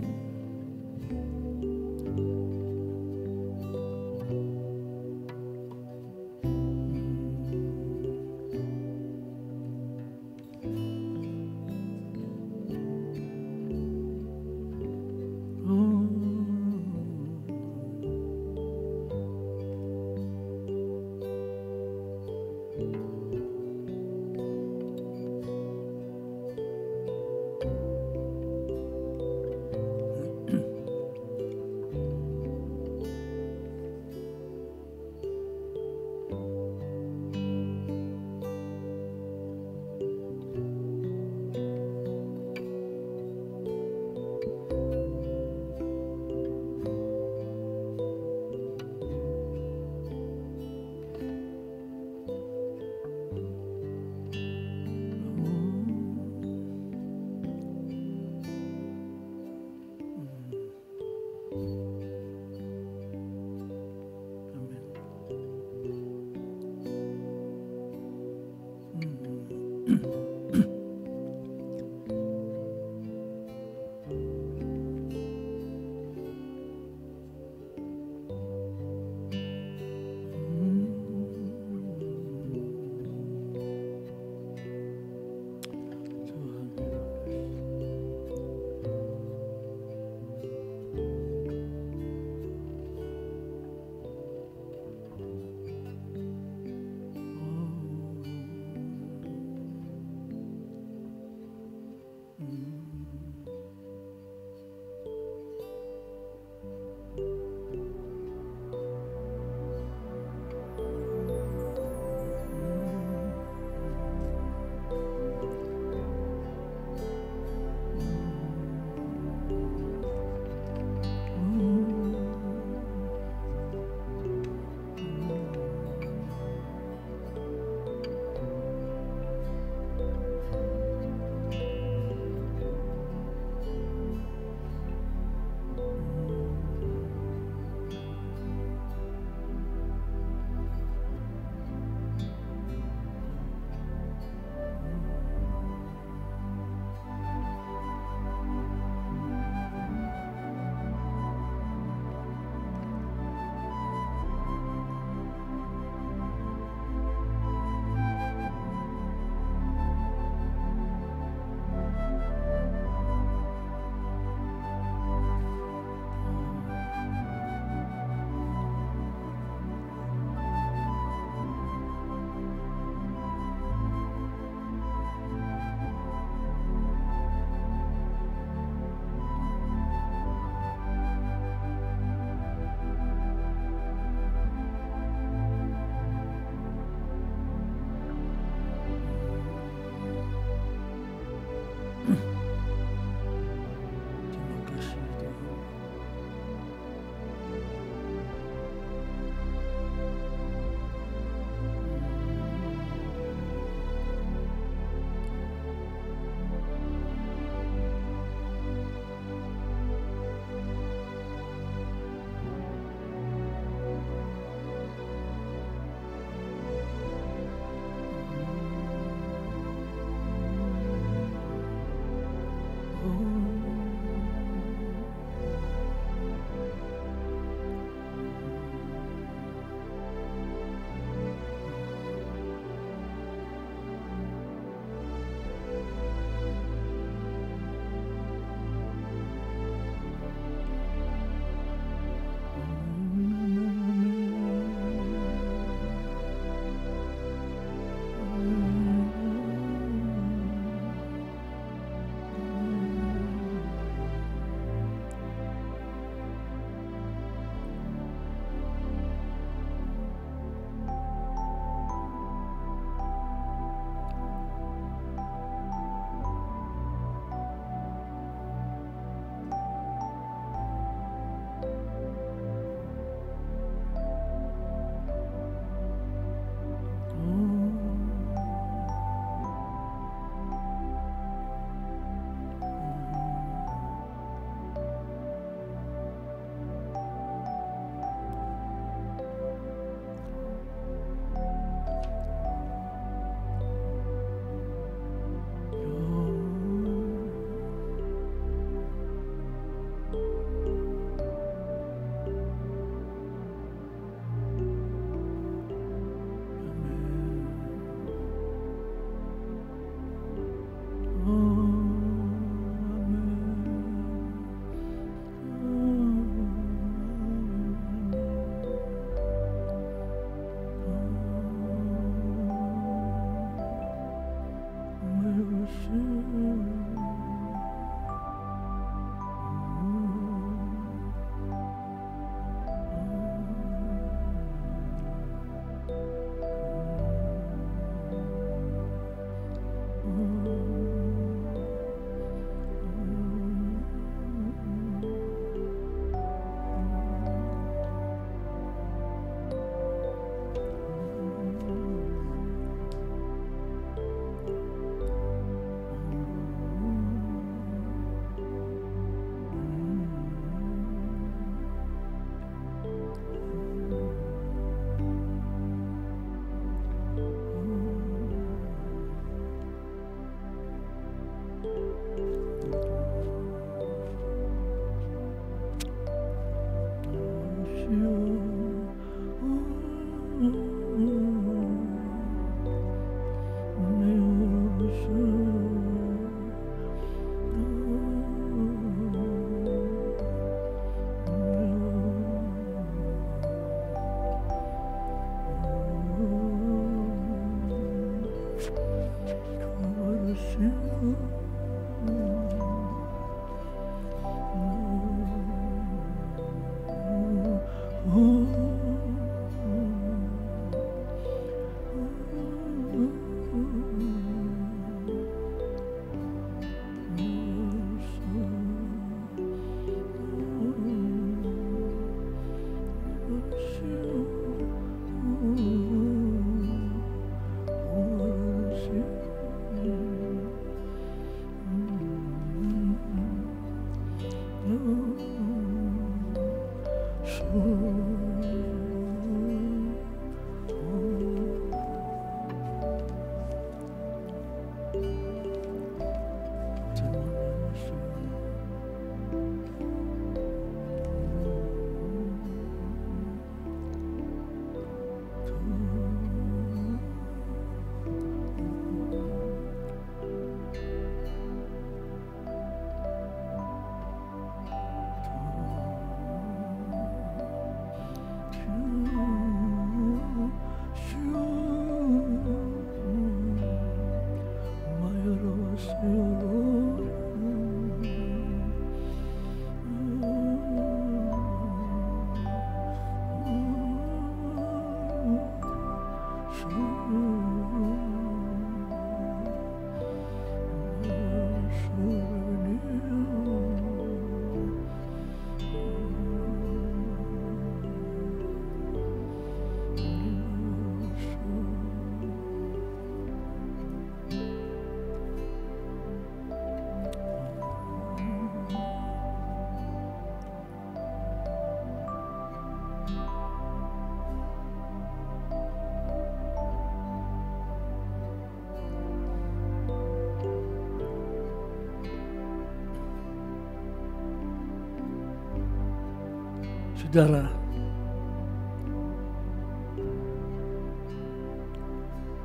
Saudara,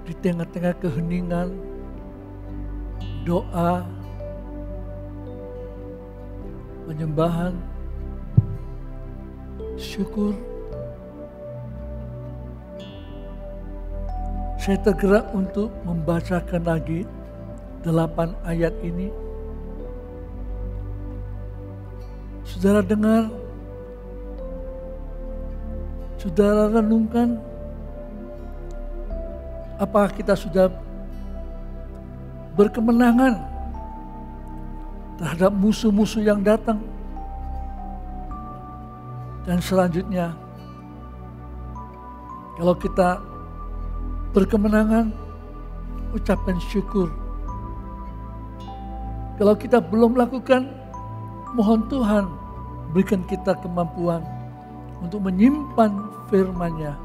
di tengah-tengah keheningan, doa, penyembahan, syukur, saya tergerak untuk membacakan lagi 8 ayat ini. Saudara dengar, saudara renungkan, apakah kita sudah berkemenangan terhadap musuh-musuh yang datang? Dan selanjutnya, kalau kita berkemenangan, ucapkan syukur. Kalau kita belum lakukan, mohon Tuhan berikan kita kemampuan untuk menyimpan firman-Nya.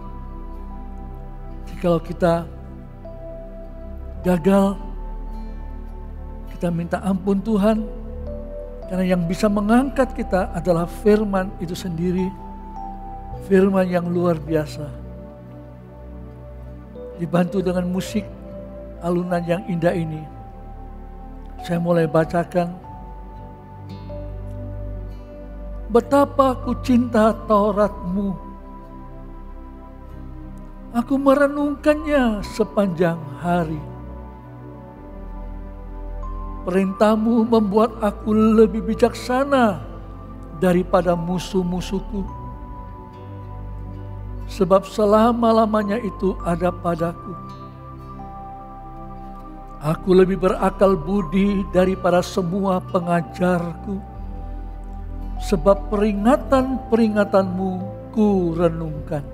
Jikalau kita gagal, kita minta ampun Tuhan, karena yang bisa mengangkat kita adalah firman itu sendiri, firman yang luar biasa. Dibantu dengan musik alunan yang indah ini, saya mulai bacakan. Betapa ku cinta Taurat-Mu, aku merenungkannya sepanjang hari. Perintah-Mu membuat aku lebih bijaksana daripada musuh-musuhku, sebab selama-lamanya itu ada padaku. Aku lebih berakal budi daripada semua pengajarku, sebab peringatan-peringatanmu ku renungkan.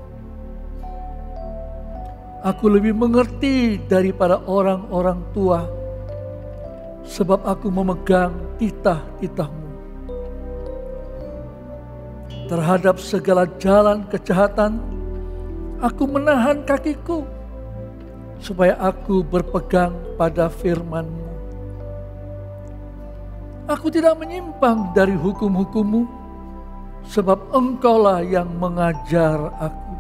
Aku lebih mengerti daripada orang-orang tua, sebab aku memegang titah-titah-Mu. Terhadap segala jalan kejahatan, aku menahan kakiku, supaya aku berpegang pada firman-Mu. Aku tidak menyimpang dari hukum-hukum-Mu, sebab Engkaulah yang mengajar aku.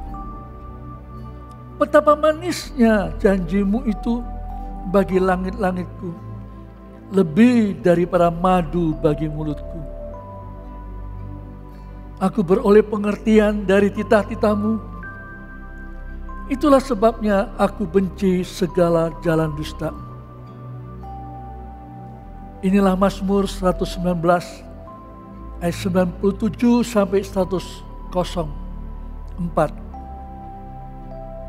Betapa manisnya janji-Mu itu bagi langit-langitku, lebih daripada madu bagi mulutku. Aku beroleh pengertian dari titah-titah-Mu. Itulah sebabnya aku benci segala jalan dusta. Inilah Mazmur 119 ayat 97 sampai 104.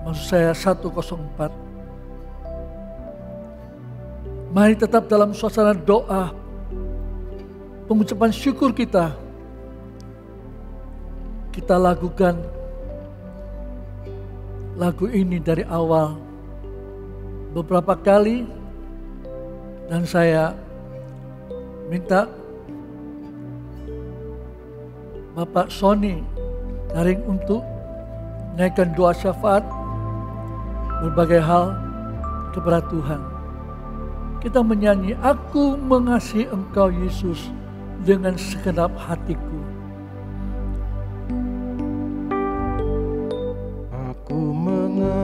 Maksud saya 104. Mari tetap dalam suasana doa, pengucapan syukur kita lakukan lagu ini dari awal beberapa kali, dan saya minta Bapak Sony Daring untuk naikkan doa syafaat berbagai hal kepada Tuhan. Kita menyanyi, aku mengasihi Engkau Yesus dengan segenap hatiku. Aku mengasihi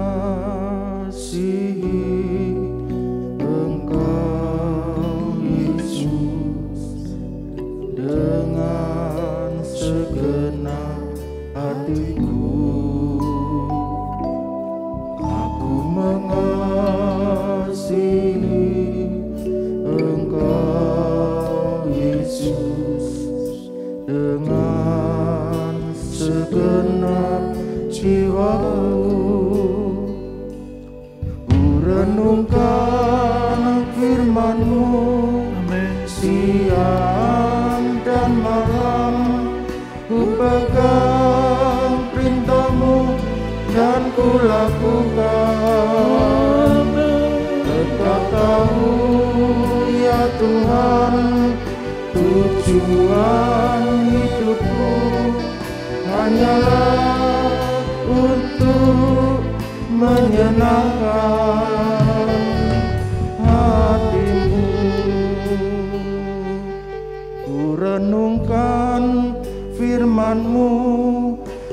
Engkau Yesus dengan segenap hatiku. Aku mengasihi Engkau Yesus dengan segenap jiwaku. renungkan firman-Mu siang dan malam, ku pegang perintah-Mu dan ku lakukan. Engkau tahu ya Tuhan, tujuan hidupku hanyalah untuk menyenangkan hati-Mu. Ku renungkan firman-Mu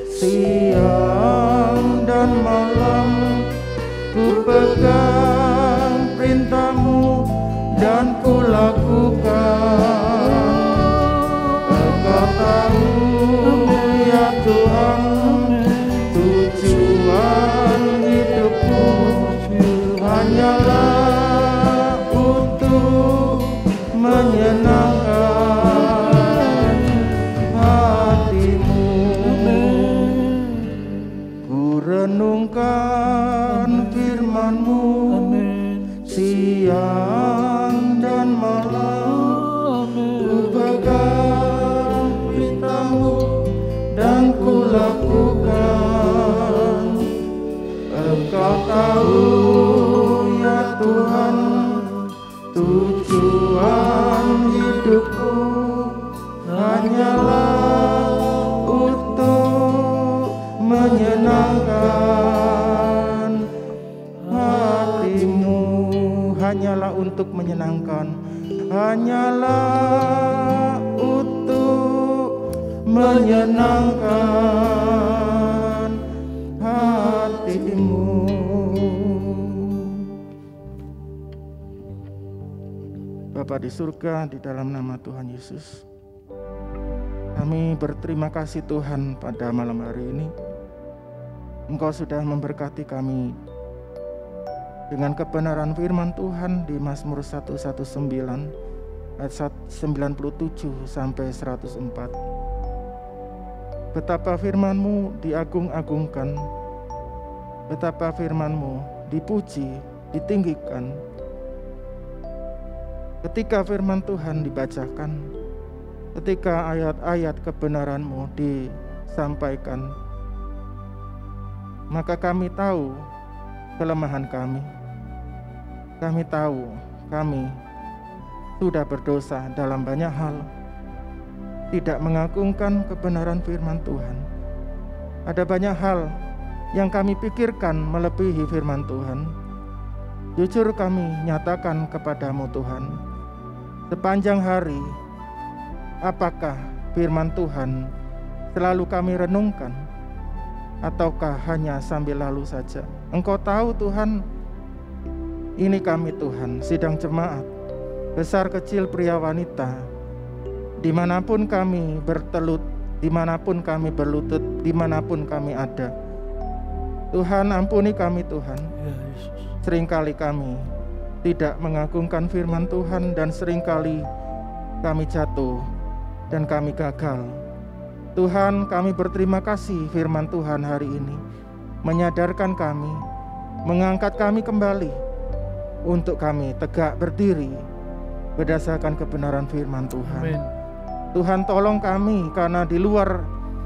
siang dan malam, ku pegang perintah-Mu dan ku lakukan. Engkau tahu ya Tuhan, tujuan hidupku hanyalah untuk menyenangkan hati-Mu. Ku renungkan firman-Mu siang dan malam, ku pegang perintah-Mu dan ku lakukan. Engkau tahu ya Tuhan, tujuan hidupku hanyalah untuk menyenangkan hati-Mu. Hanyalah untuk menyenangkan, hanyalah untuk menyenangkan hati-Mu. Bapa di surga, di dalam nama Tuhan Yesus, kami berterima kasih Tuhan pada malam hari ini. Engkau sudah memberkati kami dengan kebenaran firman Tuhan di Mazmur 119 ayat 97 sampai 104. Betapa firman-Mu diagung-agungkan, betapa firman-Mu dipuji, ditinggikan. Ketika firman Tuhan dibacakan, ketika ayat-ayat kebenaran-Mu disampaikan, maka kami tahu kelemahan kami. Kami tahu kami sudah berdosa dalam banyak hal, tidak mengagungkan kebenaran firman Tuhan. Ada banyak hal yang kami pikirkan melebihi firman Tuhan. Jujur kami nyatakan kepadamu Tuhan, sepanjang hari apakah firman Tuhan selalu kami renungkan, ataukah hanya sambil lalu saja? Engkau tahu Tuhan, ini kami Tuhan, sidang jemaat, besar kecil pria wanita, dimanapun kami bertelut, dimanapun kami berlutut, dimanapun kami ada. Tuhan ampuni kami Tuhan. Ya Yesus. Seringkali kami tidak mengagungkan firman Tuhan, dan seringkali kami jatuh dan kami gagal. Tuhan, kami berterima kasih firman Tuhan hari ini menyadarkan kami, mengangkat kami kembali untuk kami tegak berdiri berdasarkan kebenaran firman Tuhan. Amin. Tuhan tolong kami, karena di luar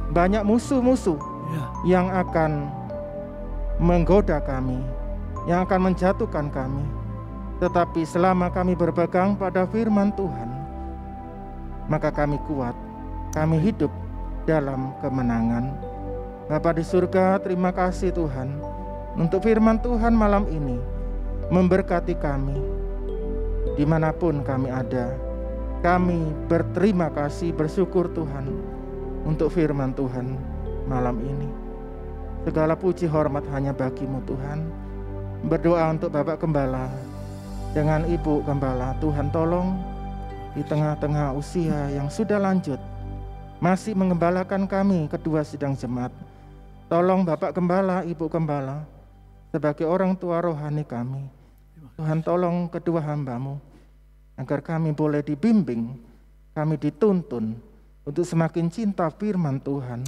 banyak musuh-musuh yang akan menggoda kami, yang akan menjatuhkan kami. Tetapi selama kami berpegang pada firman Tuhan, maka kami kuat, kami hidup dalam kemenangan. Bapa di surga, terima kasih Tuhan untuk firman Tuhan malam ini memberkati kami dimanapun kami ada. Kami berterima kasih, bersyukur Tuhan untuk firman Tuhan malam ini. Segala puji hormat hanya bagi-Mu Tuhan. Berdoa untuk Bapak Gembala dengan Ibu Gembala. Tuhan tolong di tengah-tengah usia yang sudah lanjut, masih mengembalakan kami kedua sidang jemaat. Tolong Bapak Gembala, Ibu Gembala, sebagai orang tua rohani kami. Tuhan tolong kedua hamba-Mu, agar kami boleh dibimbing, kami dituntun untuk semakin cinta firman Tuhan,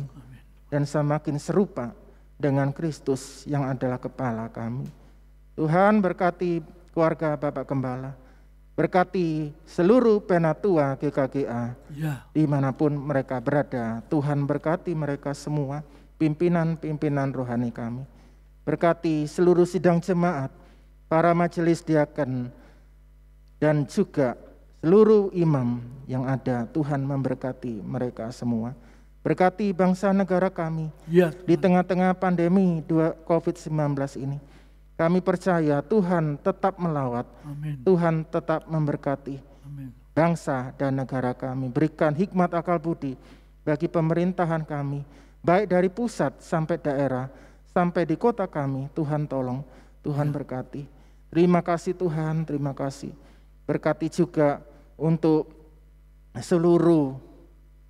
dan semakin serupa dengan Kristus yang adalah kepala kami. Tuhan berkati keluarga Bapak Gembala. Berkati seluruh penatua GKGA dimanapun mereka berada. Tuhan berkati mereka semua, pimpinan-pimpinan rohani kami. Berkati seluruh sidang jemaat, para majelis diaken, dan juga seluruh imam yang ada. Tuhan memberkati mereka semua. Berkati bangsa negara kami di tengah-tengah pandemi COVID-19 ini. Kami percaya Tuhan tetap melawat, Amin. Tuhan tetap memberkati Amin. bangsa dan negara kami. Berikan hikmat akal budi bagi pemerintahan kami, baik dari pusat sampai daerah, sampai di kota kami. Tuhan tolong, Tuhan berkati. Terima kasih Tuhan, terima kasih. Berkati juga untuk seluruh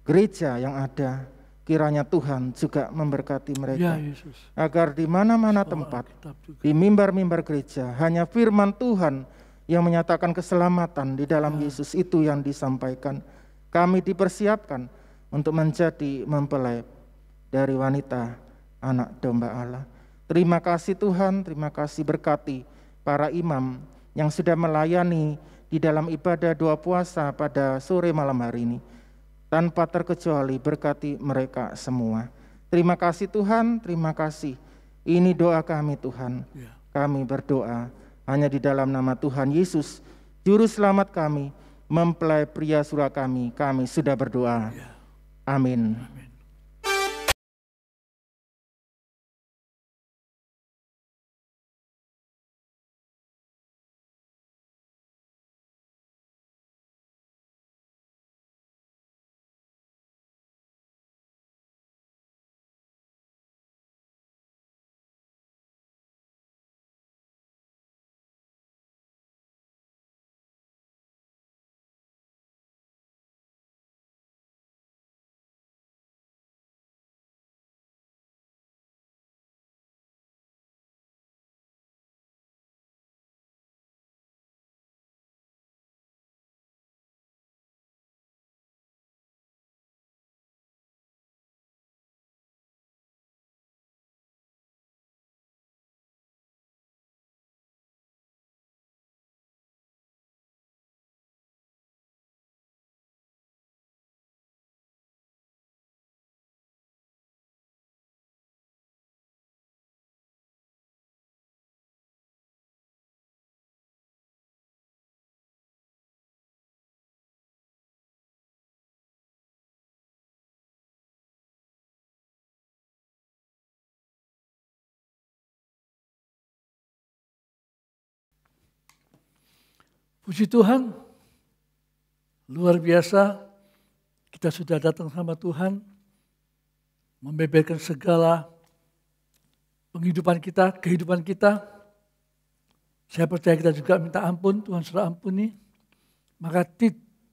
gereja yang ada. Kiranya Tuhan juga memberkati mereka, agar di mana-mana tempat, di mimbar-mimbar gereja, hanya firman Tuhan yang menyatakan keselamatan di dalam Yesus itu yang disampaikan. Kami dipersiapkan untuk menjadi mempelai dari wanita anak domba Allah. Terima kasih Tuhan, terima kasih. Berkati para imam yang sudah melayani di dalam ibadah doa puasa pada sore malam hari ini. Tanpa terkecuali berkati mereka semua. Terima kasih Tuhan, terima kasih. Ini doa kami Tuhan. Kami berdoa hanya di dalam nama Tuhan Yesus, Juru Selamat kami, mempelai pria surga kami sudah berdoa. Amin. Puji Tuhan, luar biasa kita sudah datang sama Tuhan, membeberkan segala kehidupan kita. Saya percaya kita juga minta ampun, Tuhan sudah ampuni. Maka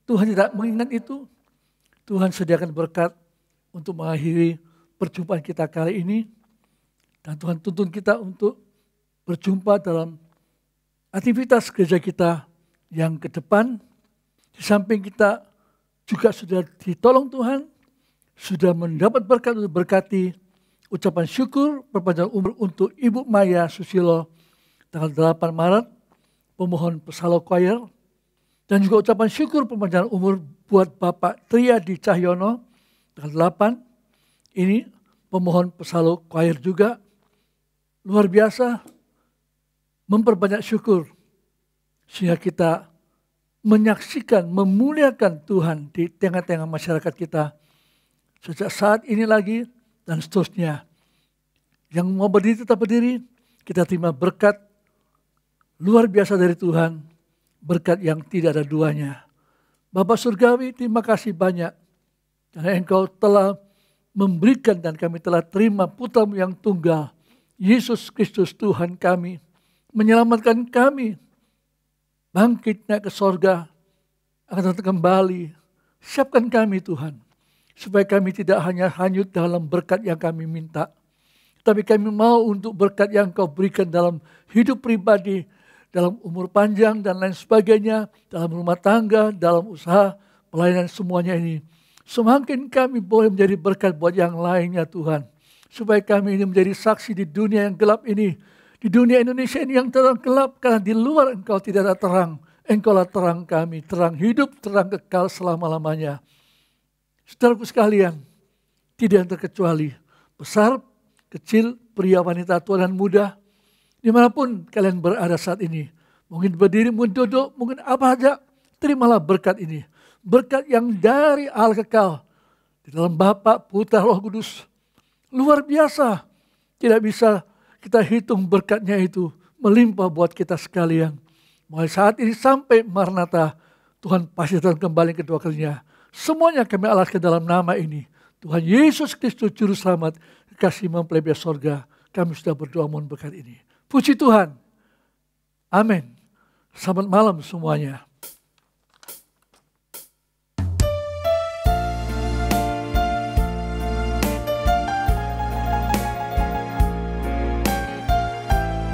Tuhan tidak mengingat itu. Tuhan sediakan berkat untuk mengakhiri perjumpaan kita kali ini. Dan Tuhan tuntun kita untuk berjumpa dalam aktivitas gereja kita yang ke depan. Di samping kita juga sudah ditolong Tuhan, sudah mendapat berkat untuk berkati ucapan syukur perpanjangan umur untuk Ibu Maya Susilo tanggal 8 Maret, pemohon Pesalo Choir, dan juga ucapan syukur perpanjangan umur buat Bapak Triadi Cahyono tanggal 8, ini pemohon Pesalo Choir juga. Luar biasa, memperbanyak syukur sehingga kita menyaksikan, memuliakan Tuhan di tengah-tengah masyarakat kita. Sejak saat ini lagi dan seterusnya. Yang mau berdiri tetap berdiri, kita terima berkat luar biasa dari Tuhan. Berkat yang tidak ada duanya. Bapak Surgawi, terima kasih banyak. Karena Engkau telah memberikan dan kami telah terima Putra-Mu yang tunggal. Yesus Kristus Tuhan kami. Menyelamatkan kami. Bangkit naik ke sorga, akan datang kembali. Siapkan kami Tuhan, supaya kami tidak hanya hanyut dalam berkat yang kami minta, tapi kami mau untuk berkat yang Kau berikan dalam hidup pribadi, dalam umur panjang dan lain sebagainya, dalam rumah tangga, dalam usaha, pelayanan semuanya ini. Semakin kami boleh menjadi berkat buat yang lainnya Tuhan, supaya kami ini menjadi saksi di dunia yang gelap ini, Di dunia Indonesia ini yang terang gelap, karena di luar Engkau tidak ada terang. Engkaulah terang kami, terang hidup, terang kekal selama-lamanya. Saudaraku sekalian, tidak yang terkecuali, besar, kecil, pria, wanita, tua dan muda, dimanapun kalian berada saat ini, mungkin berdiri, mungkin duduk, mungkin apa saja, terimalah berkat ini. Berkat yang dari Allah kekal, di dalam Bapa, Putra, Roh Kudus. Luar biasa, tidak bisa kita hitung berkatnya itu, melimpah buat kita sekalian. Mulai saat ini sampai Maranatha, Tuhan pasti akan kembali kedua kalinya. Semuanya kami alaskan dalam nama ini. Tuhan Yesus Kristus Juru Selamat, kekasih mempelai sorga. Kami sudah berdoa mohon berkat ini. Puji Tuhan. Amin. Selamat malam semuanya.